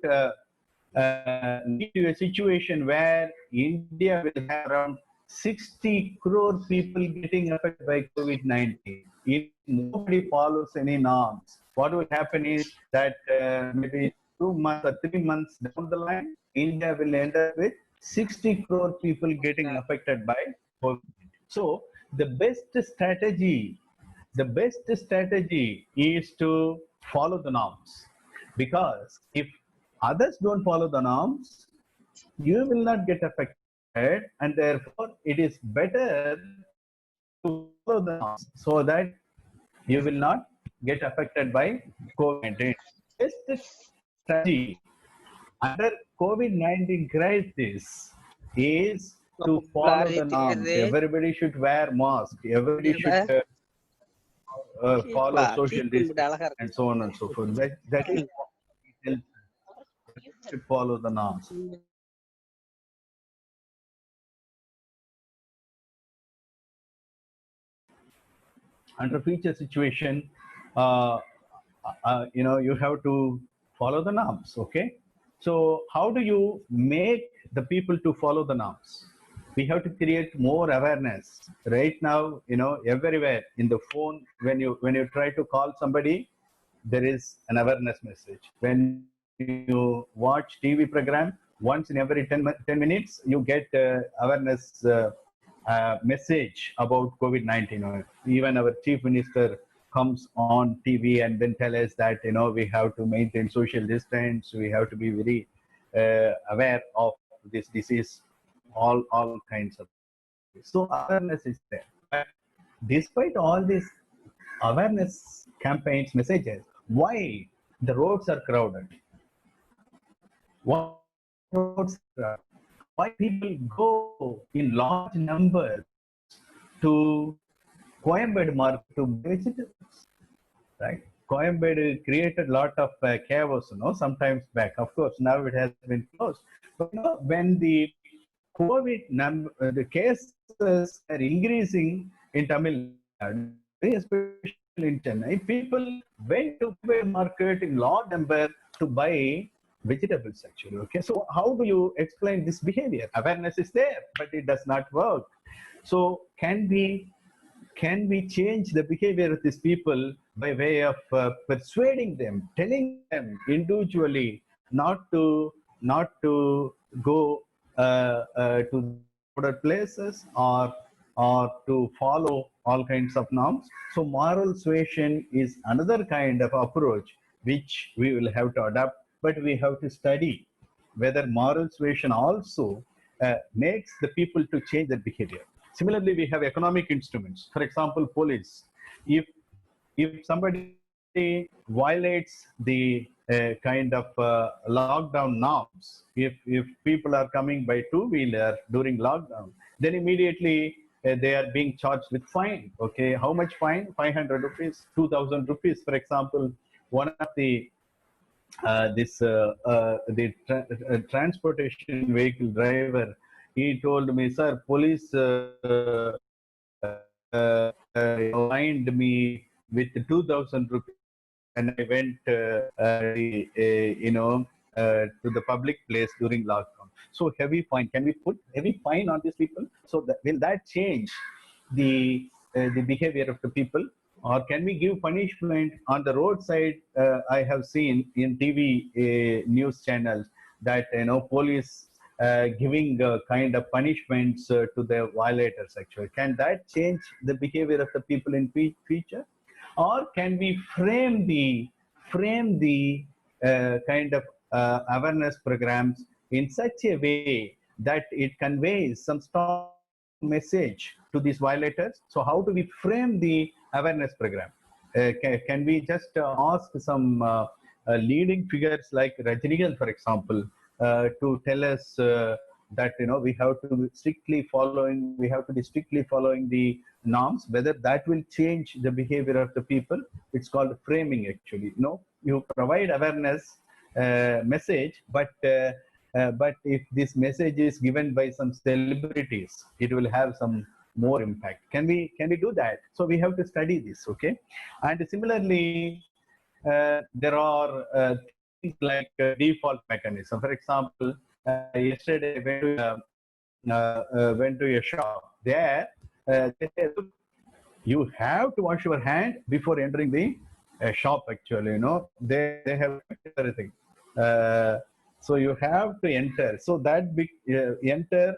lead to a situation where India will have around 60 crore people getting affected by COVID-19. If nobody follows any norms, what will happen is that maybe 2 months or 3 months down the line, India will end up with 60 crore people getting affected by COVID. So the best strategy is to follow the norms, because if others don't follow the norms, you will not get affected, and therefore it is better to follow the norms so that you will not get affected by COVID-19. Best strategy under COVID-19 crisis is to follow the norms. Everybody should wear mask. Everybody should follow social distance and so on and so forth. That is what it should follow the norms. Under future situation, you have to follow the norms. Okay, so how do you make the people to follow the norms? We have to create more awareness. Right now, everywhere in the phone, when you try to call somebody, there is an awareness message. When you watch TV program, once in every 10 minutes, you get awareness message about COVID-19. Even our chief minister comes on TV and then tell us that we have to maintain social distance, we have to be very aware of this disease, all kinds of things. So awareness is there. But despite all these awareness campaigns, messages, why the roads are crowded? Why roads are crowded? Why people go in large numbers to Coimbatore market to buy vegetables, right? Coimbatore created a lot of chaos, sometimes back. Of course, now it has been closed. But when the COVID the cases are increasing in Tamil Nadu, especially in Chennai, people went to the market in large number to buy vegetables actually. Okay, so how do you explain this behavior? Awareness is there, but it does not work. So can we change the behavior of these people by way of persuading them, telling them individually not to go to other places or to follow all kinds of norms. So moral suasion is another kind of approach which we will have to adapt, but we have to study whether moral suasion also makes the people to change their behavior. Similarly, we have economic instruments. For example, police. If somebody violates the kind of lockdown norms, if people are coming by two-wheeler during lockdown, then immediately they are being charged with fine. Okay, how much fine? 500 rupees, 2000 rupees, for example. One of the transportation vehicle driver, he told me, sir, police fined me with 2000 rupees and I went to the public place during lockdown. So heavy fine. Can we put heavy fine on these people? So that, will that change the behavior of the people? Or can we give punishment on the roadside? I have seen in TV news channels that police giving kind of punishments to the violators. Actually, can that change the behavior of the people in future? Or can we frame the kind of awareness programs in such a way that it conveys some strong message to these violators? So how do we frame the awareness program? Can we just ask some leading figures like Rajinikanth, for example, to tell us that we have to be strictly following the norms, whether that will change the behavior of the people? It's called framing, actually. You provide awareness message, but if this message is given by some celebrities, it will have some more impact. Can we do that? So we have to study this, okay? And similarly, there are things like default mechanism. For example, yesterday I went to a shop. There, they said, you have to wash your hand before entering the shop. Actually, they have everything. So you have to enter. So that enter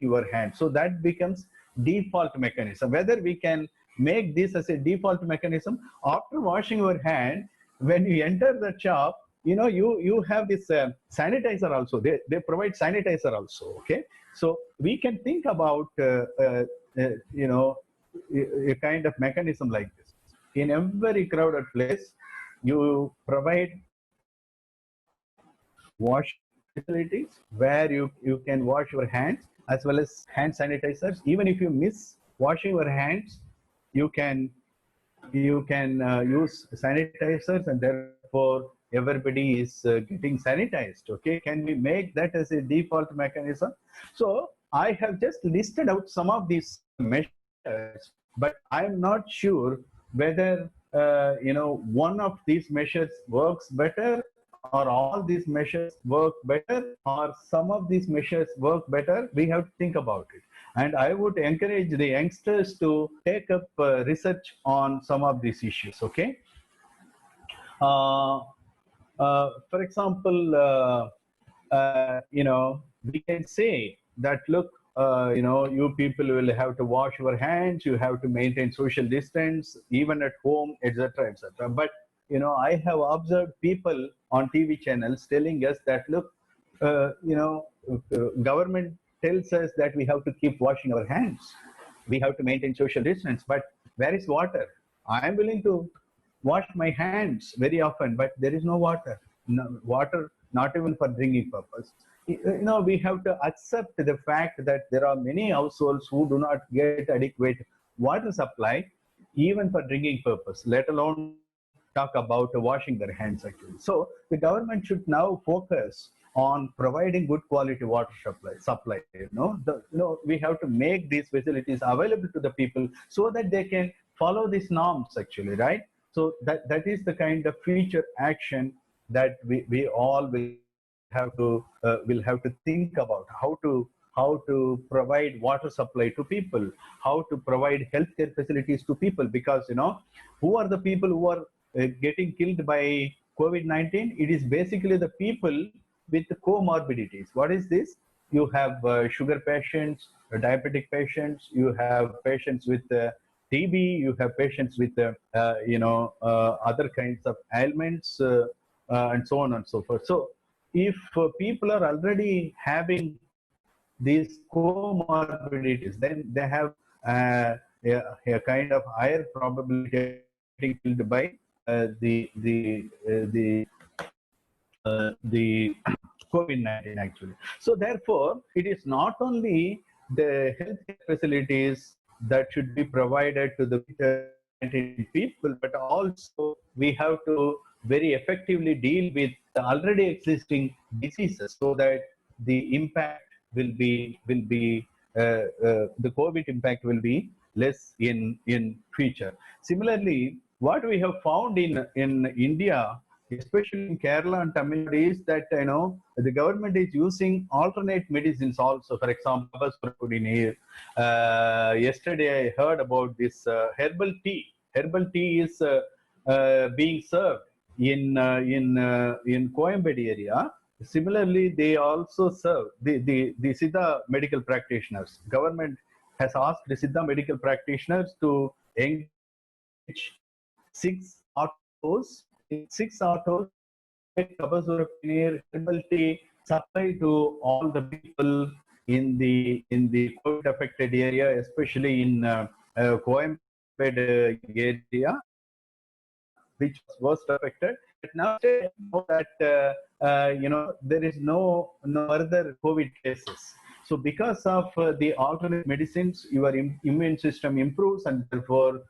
your hand. So that becomes default mechanism. Whether we can make this as a default mechanism after washing your hand, when you enter the shop, you have this sanitizer also. They provide sanitizer also. Okay, so we can think about a kind of mechanism like this. In every crowded place, you provide wash facilities where you can wash your hands, as well as hand sanitizers. Even if you miss washing your hands, you can use sanitizers, and therefore everybody is getting sanitized. Okay, can we make that as a default mechanism? So I have just listed out some of these measures, but I'm not sure whether one of these measures works better, or all these measures work better, or some of these measures work better. We have to think about it. And I would encourage the youngsters to take up research on some of these issues, okay? For example, we can say that, look, you people will have to wash your hands, you have to maintain social distance, even at home, etc., etc. But, I have observed people on TV channels telling us that, look, government tells us that we have to keep washing our hands, we have to maintain social distance, but where is water? I am willing to wash my hands very often, but there is no water. No, water, not even for drinking purpose. We have to accept the fact that there are many households who do not get adequate water supply, even for drinking purpose, let alone talk about washing their hands, actually. So the government should now focus on providing good quality water supply. We have to make these facilities available to the people so that they can follow these norms, actually, right? So that is the kind of future action that we all will have to think about. How to provide water supply to people, how to provide healthcare facilities to people, because who are the people who are getting killed by COVID-19? It is basically the people with comorbidities. What is this? You have sugar patients, diabetic patients, you have patients with TB, you have patients with other kinds of ailments, and so on and so forth. So if people are already having these comorbidities, then they have a kind of higher probability of getting killed by the COVID-19 actually. So therefore, it is not only the healthcare facilities that should be provided to the COVID-19 people, but also we have to very effectively deal with the already existing diseases so that the impact the COVID impact will be less in future. Similarly, what we have found in India, especially in Kerala and Tamil Nadu, is that the government is using alternate medicines also. For example, yesterday I heard about this herbal tea. Herbal tea is being served in Coimbatore area. Similarly, they also serve the Siddha medical practitioners. Government has asked the Siddha medical practitioners to engage 6 autos. In 6 autos, Kabazura herbal tea supply to all the people in the COVID affected area, especially in Coimbatore area, which was worst affected. But now that there is no further COVID cases. So because of the alternate medicines, your immune system improves, and therefore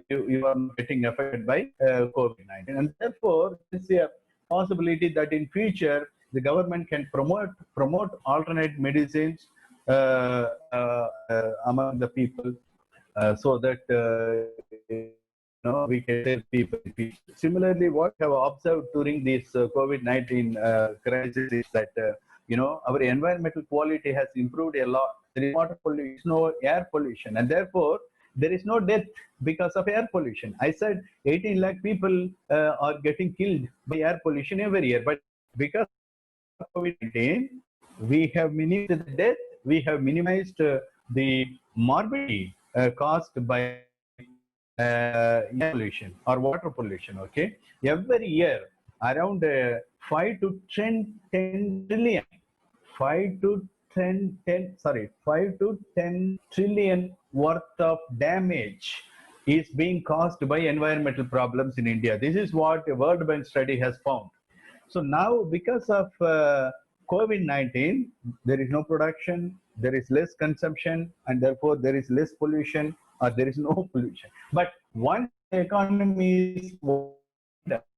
you are not getting affected by COVID-19. And therefore, there is a possibility that in future the government can promote alternate medicines among the people, so that we can save people. Similarly, what we have observed during this COVID-19 crisis is that our environmental quality has improved a lot. There is water pollution, no air pollution, and therefore there is no death because of air pollution. I said 18 lakh people are getting killed by air pollution every year, but because of COVID-19, we have minimized the death, we have minimized the morbidity caused by air pollution or water pollution. Okay, every year around 5 to 10 trillion 5 to 10 trillion worth of damage is being caused by environmental problems in India. This is what a World Bank study has found. So now, because of COVID-19, there is no production, there is less consumption, and therefore there is less pollution, or there is no pollution. But once the economy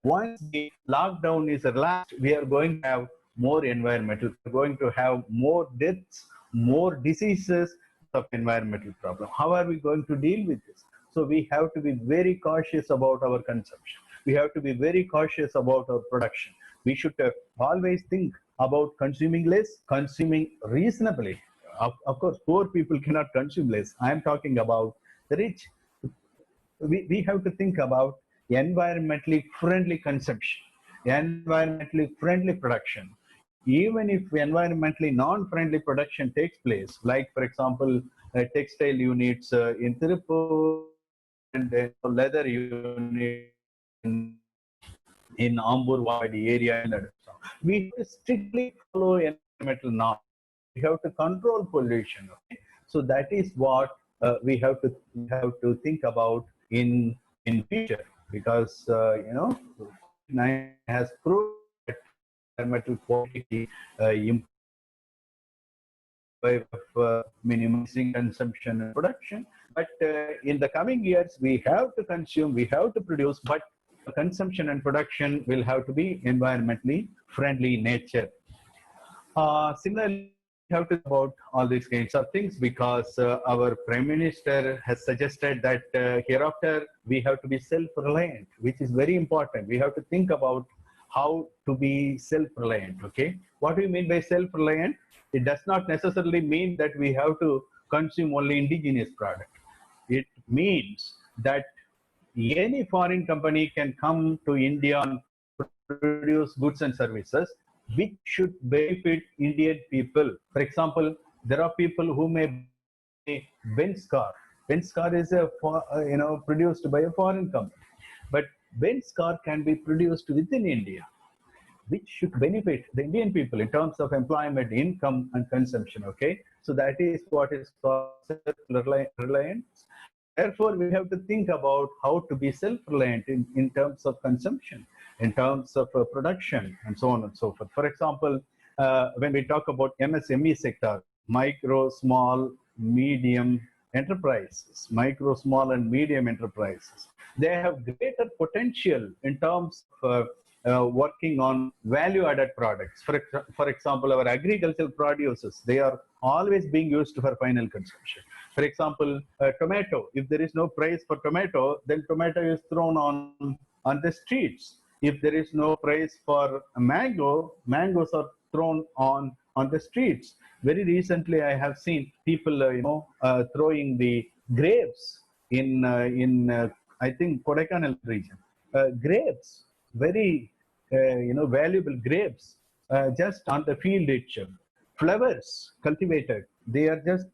once the lockdown is relaxed, we are going to have more environmental, we're going to have more deaths, more diseases of environmental problem. How are we going to deal with this? So we have to be very cautious about our consumption. We have to be very cautious about our production. We should always think about consuming less, consuming reasonably. Of course, poor people cannot consume less. I am talking about the rich. We have to think about environmentally friendly consumption, environmentally friendly production. Even if environmentally non-friendly production takes place, like for example, textile units in Tirupur and leather unit in Amburwadi area, we have to strictly follow environmental norms. We have to control pollution. Okay? So that is what we have to think about in future, because COVID-19 has proved that environmental quality of minimizing consumption and production. But in the coming years, we have to consume, we have to produce, but consumption and production will have to be environmentally friendly in nature. Similarly, we have to think about all these kinds of things, because our Prime Minister has suggested that hereafter we have to be self-reliant, which is very important. We have to think about how to be self-reliant. Okay, what do you mean by self-reliant? It does not necessarily mean that we have to consume only indigenous product. It means that any foreign company can come to India and produce goods and services which should benefit Indian people. For example, there are people who may buy Benz car, Benz car is produced by a foreign company, but Benz car can be produced within India, which should benefit the Indian people in terms of employment, income, and consumption. Okay, so that is what is called self-reliance. Therefore, we have to think about how to be self-reliant in terms of consumption, in terms of production, and so on and so forth. For example, when we talk about MSME sector, micro, small, medium enterprises, micro, small, and medium enterprises, they have greater potential in terms of working on value-added products. For example, our agricultural produces, they are always being used for final consumption. For example, tomato, if there is no price for tomato, then tomato is thrown on the streets. If there is no price for mango, mangoes are thrown on the streets. Very recently, I have seen people, throwing the grapes in I think Kodaikanal region. Grapes, very valuable grapes, just on the field itself. Flowers cultivated, they are just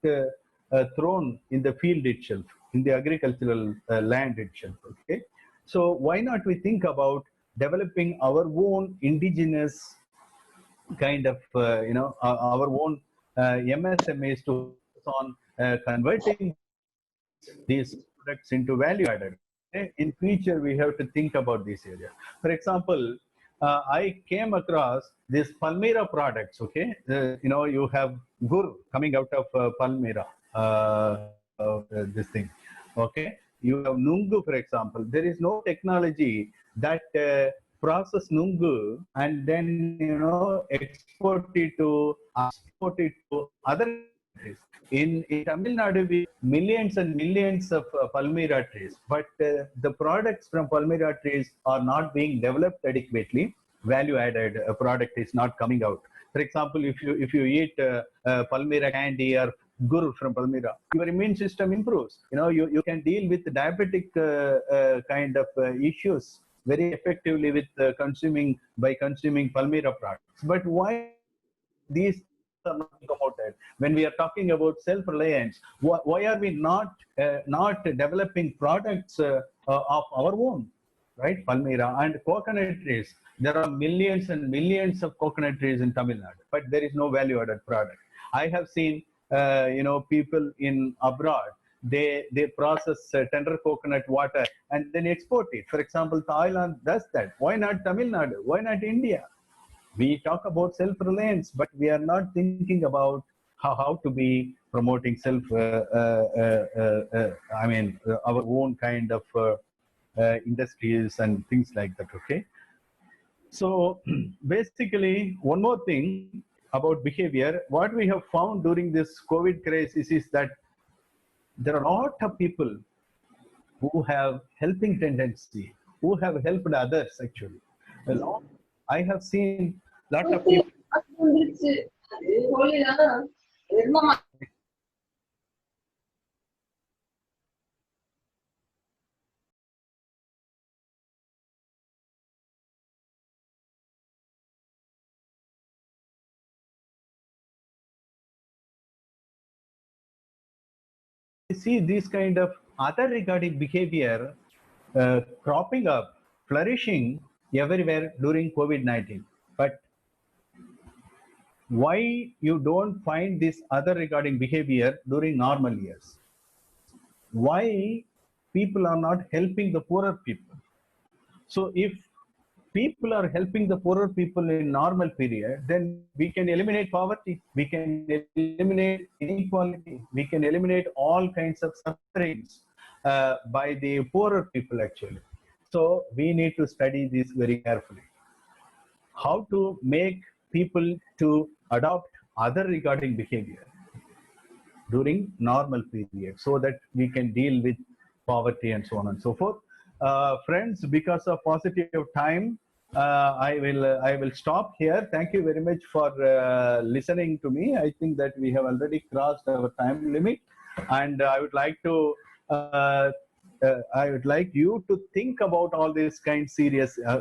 thrown in the field itself, in the agricultural land itself. Okay, so why not we think about developing our own indigenous kind of our own MSMEs to focus on converting these products into value added. Okay? In future, we have to think about this area. For example, I came across this Palmyra products. Okay, you have gur coming out of Palmyra. This thing. Okay, you have nungu, for example. There is no technology that process nungu and then export it to other countries. In Tamil Nadu, we millions and millions of Palmyra trees, but the products from Palmyra trees are not being developed adequately. Value-added product is not coming out. For example, if you eat Palmyra candy or gur from Palmyra, your immune system improves. You can deal with diabetic kind of issues very effectively with consuming Palmyra products. But why these are not promoted? When we are talking about self-reliance, why are we not developing products of our own? Right, Palmyra and coconut trees. There are millions and millions of coconut trees in Tamil Nadu, but there is no value-added product. I have seen, people in abroad, they process tender coconut water and then export it. For example, Thailand does that. Why not Tamil Nadu? Why not India? We talk about self-reliance, but we are not thinking about how to be promoting our own kind of industries and things like that. Okay, so basically, one more thing about behavior. What we have found during this COVID crisis is that there are a lot of people who have helping tendency, who have helped others actually. I have seen a lot of people. See these kind of other regarding behavior cropping up, flourishing everywhere during COVID-19. But why you don't find this other regarding behavior during normal years? Why people are not helping the poorer people? So if people are helping the poorer people in normal period, then we can eliminate poverty, we can eliminate inequality, we can eliminate all kinds of sufferings by the poorer people actually. So we need to study this very carefully. How to make people to adopt other regarding behavior during normal period so that we can deal with poverty and so on and so forth. Friends, because of paucity of time, I will stop here. Thank you very much for listening to me. I think that we have already crossed our time limit, and I would like to you to think about all these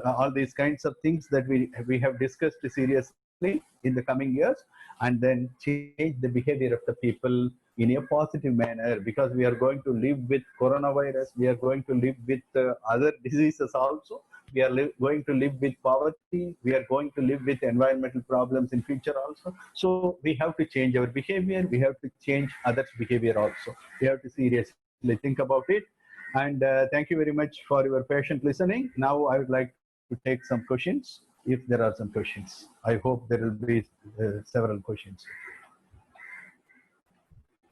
all these kinds of things that we have discussed seriously in the coming years. and then change the behavior of the people in a positive manner, because we are going to live with coronavirus, we are going to live with other diseases also, we are going to live with poverty, we are going to live with environmental problems in future also. So we have to change our behavior, we have to change others' behavior also. We have to seriously think about it. And thank you very much for your patient listening. Now I would like to take some questions, if there are some questions. I hope there will be several questions.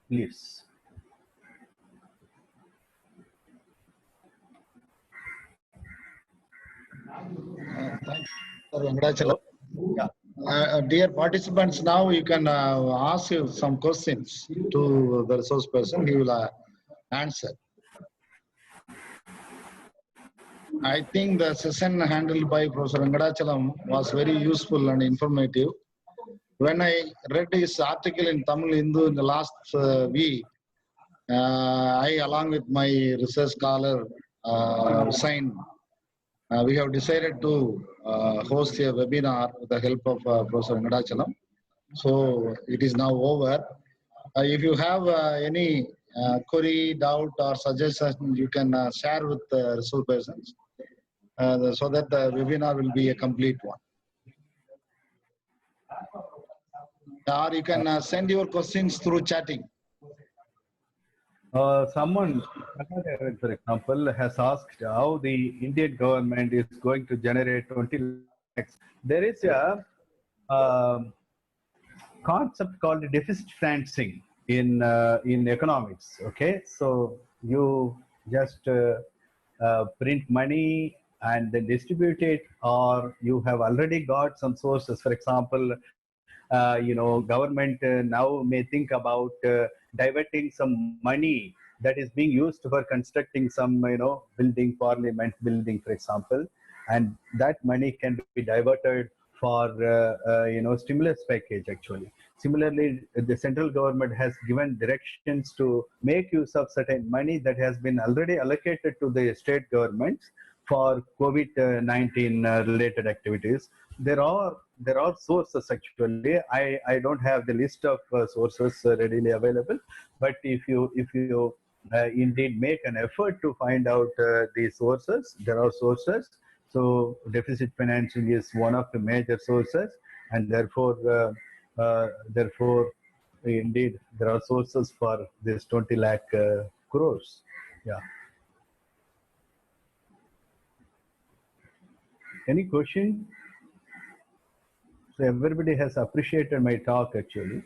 Please. Thanks, Sir Venkatachalam. Yeah. Dear participants, now you can ask you some questions to the resource person. He will answer. I think the session handled by Professor Venkatachalam was very useful and informative. When I read his article in Tamil Hindu in the last week, I, along with my research scholar, Hussain, we have decided to host a webinar with the help of Professor Venkatachalam. So it is now over. If you have any query, doubt, or suggestion, you can share with the resource persons so that the webinar will be a complete one. Or you can send your questions through chatting. Someone, for example, has asked how the Indian government is going to generate 20 lakhs. There is a concept called deficit financing in economics. Okay, so you just print money and then distribute it, or you have already got some sources. For example, government now may think about diverting some money that is being used for constructing some, building, parliament building, for example, and that money can be diverted for, stimulus package actually. Similarly, the central government has given directions to make use of certain money that has been already allocated to the state governments for COVID-19 related activities. There are sources actually. I don't have the list of sources readily available, but if you indeed make an effort to find out the sources, there are sources. So deficit financing is one of the major sources, and therefore indeed there are sources for this 20 lakh crores. Yeah. Any question? So everybody has appreciated my talk actually,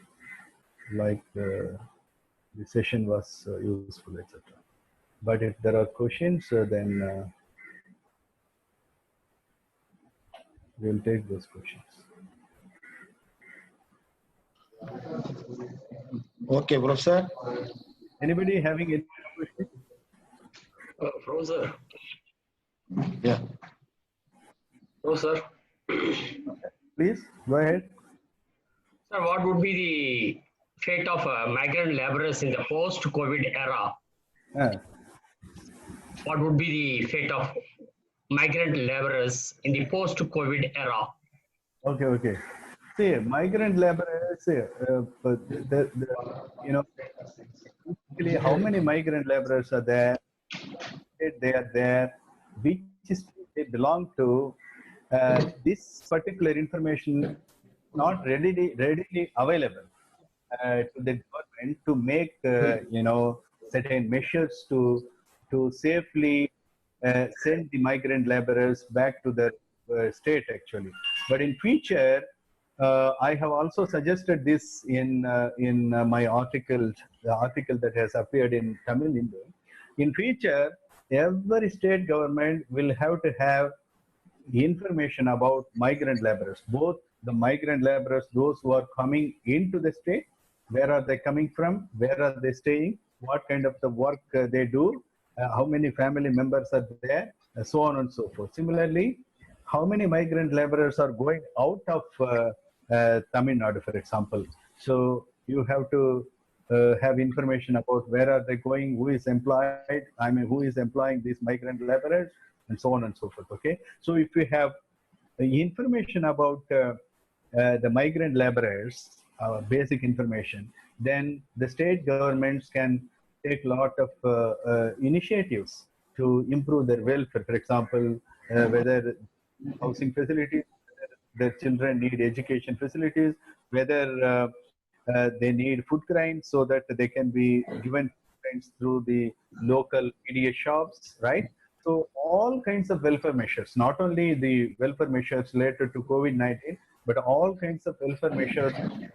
like the session was useful, etc. But if there are questions, then we'll take those questions. Okay, Professor. Anybody having any questions? Professor. Yeah. Professor. Please go ahead. Sir, what would be the fate of migrant laborers in the post-COVID era? What would be the fate of migrant laborers in the post-COVID era? Okay. See, migrant laborers, basically how many migrant laborers are there? They are there, which state they belong to. This particular information not readily available to the government to make certain measures to safely send the migrant laborers back to their state actually. But in future, I have also suggested this in my article, the article that has appeared in Tamil Hindu. In future, every state government will have to have information about migrant laborers, both the migrant laborers, those who are coming into the state, where are they coming from, where are they staying, what kind of the work they do, how many family members are there, so on and so forth. Similarly, how many migrant laborers are going out of Tamil Nadu, for example. So you have to have information about where are they going, who is employed, who is employing these migrant laborers, and so on and so forth. Okay, so if you have information about the migrant laborers, basic information, then the state governments can take a lot of initiatives to improve their welfare. For example, whether housing facilities, whether their children need education facilities, whether they need food grains so that they can be given grains through the local media shops, right? So all kinds of welfare measures, not only the welfare measures related to COVID-19, but all kinds of welfare measures to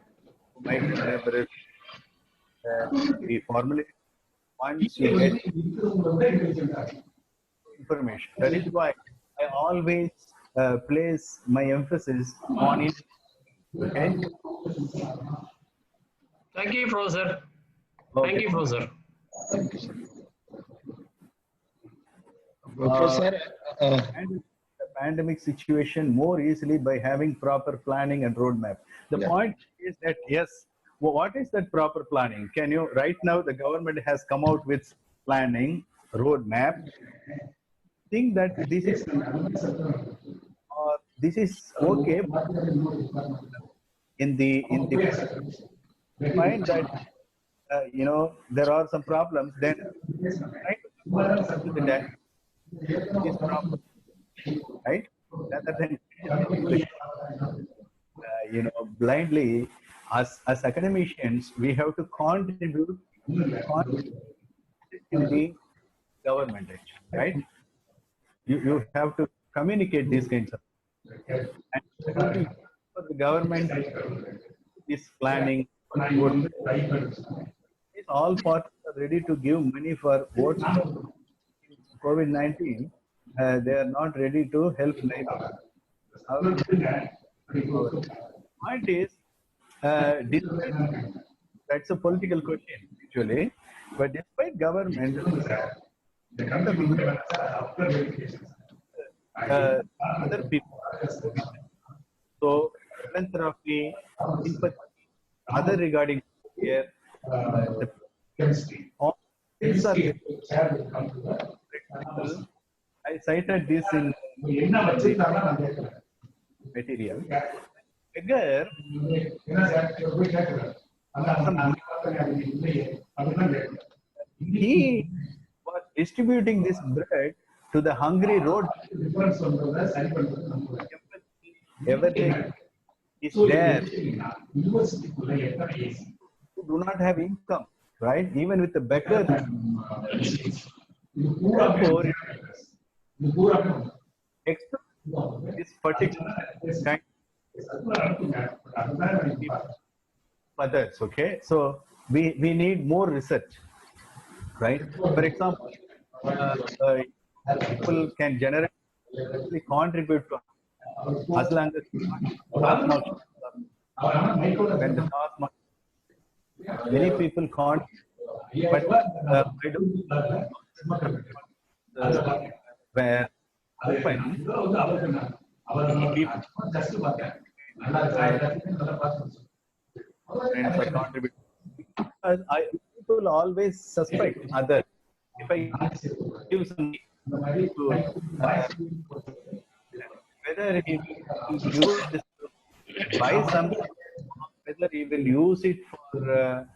migrant laborers be formulated once you get information. That is why I always place my emphasis on it. Okay. Thank you, Professor. Okay. Thank you, Professor. Professor, Handle the pandemic situation more easily by having proper planning and roadmap. The Yeah. point is that, yes, what is that proper planning? Can you, right now, the government has come out with planning, roadmap. Think that this is okay in the find that there are some problems, then try to come to the these problems, right? Rather than blindly, as academicians, we have to contribute to the government, actually, right? You have to communicate these kinds of things. And for the government is planning vote. If all parties are ready to give money for votes COVID-19, they are not ready to help labor. Point is, despite, that's a political question actually, but despite government, other people, so philanthropy, empathy, other regarding here, all these are I cited this in material. Beggar, he was distributing this bread to the hungry road. Everything is there. Who do not have income, right? Even with the beggar. Therefore, except this particular kind of others, okay? So we need more research, right? For example, people can generally contribute to as long as when the task market, many people can't, but I don't where open friends I contribute. People always suspect others. If I give some money to whether he will use this to buy something, whether he will use it for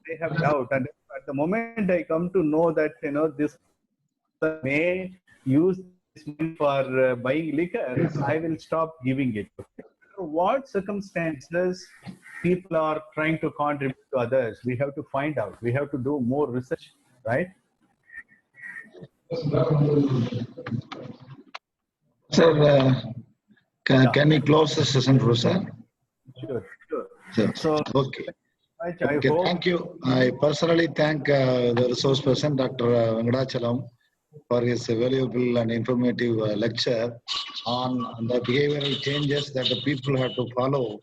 they have doubt. And at the moment I come to know that this may use this money for buying liquor, I will stop giving it. What circumstances people are trying to contribute to others? We have to find out. We have to do more research, right? Sir, can we close the session, Professor? Sure, sure. Sure. So, Okay. I Okay, hope thank you. I personally thank the resource person, Dr. Venkadachalam, for his valuable and informative lecture on the behavioral changes that the people have to follow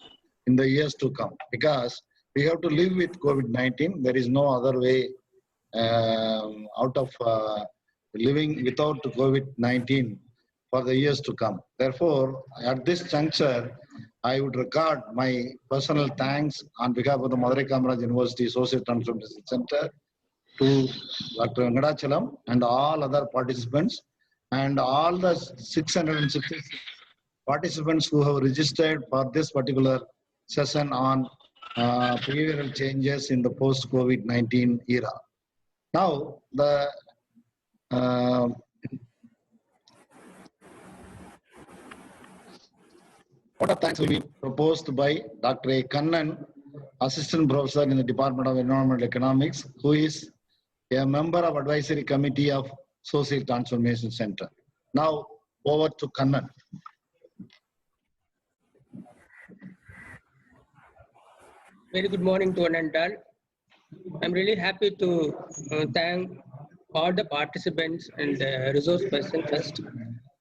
in the years to come. Because we have to live with COVID-19. There is no other way out of living without COVID-19 for the years to come. Therefore, at this juncture, I would record my personal thanks on behalf of the Madurai Kamaraj University Social Transformation Center to Dr. Venkadachalam and all other participants and all the 660 participants who have registered for this particular session on behavioral changes in the post-COVID-19 era. Now, the vote of thanks will be proposed by Dr. A. Kannan, Assistant Professor in the Department of Environmental Economics, who is a member of Advisory Committee of Social Transformation Center. Now, over to Kannan. Very good morning to one and all. I'm really happy to thank all the participants and resource person first.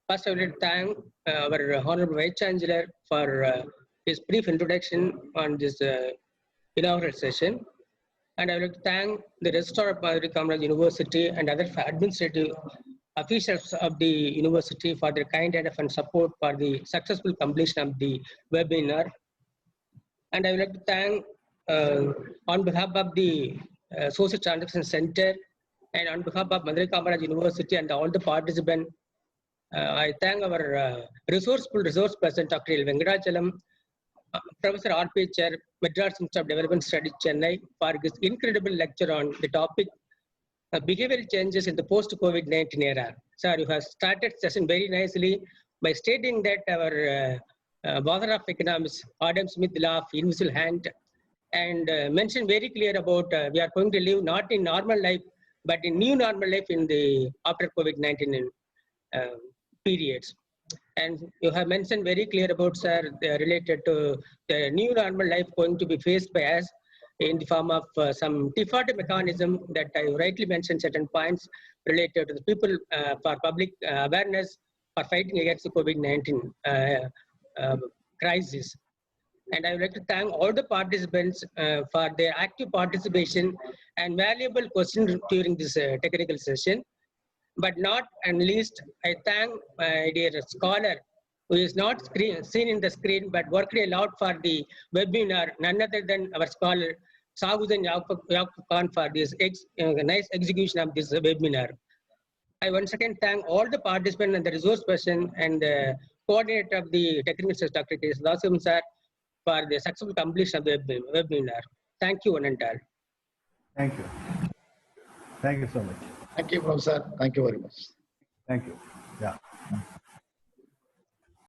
First, I would like to thank our Honorable Vice Chancellor for his brief introduction on this inaugural session. And I would like to thank the Registrar of Madhuri Kamaraj University and other administrative officials of the university for their kind help and support for the successful completion of the webinar. And I would like to thank on behalf of the Social Transaction Center and on behalf of Madhuri Kamaraj University and all the participants, I thank our resourceful resource person, Dr. L. Venkatachalam, Professor R.P. Chair, Madras Institute of Development Studies, Chennai, for his incredible lecture on the topic behavioral changes in the post-COVID-19 era. Sir, you have started session very nicely by stating that our author of economics, Adam Smith law of invisible hand, and mentioned very clear about we are going to live not in normal life, but in new normal life in the after COVID-19 periods. And you have mentioned very clear about, sir, related to the new normal life going to be faced by us in the form of some default mechanism that I rightly mentioned certain points related to the people for public awareness for fighting against the COVID-19 crisis. And I would like to thank all the participants for their active participation and valuable questions during this technical session. But not and least, I thank my dear scholar who is not seen in the screen but worked a lot for the webinar, none other than our scholar Sahuddin Yaqub Khan for this nice execution of this webinar. I once again thank all the participants and the resource person and the coordinator of the technical session, Dr. K. Sadasivam sir, for the successful completion of the webinar. Thank you, one and all. Thank you. Thank you so much. Thank you, Professor. Thank you very much. Thank you. Yeah.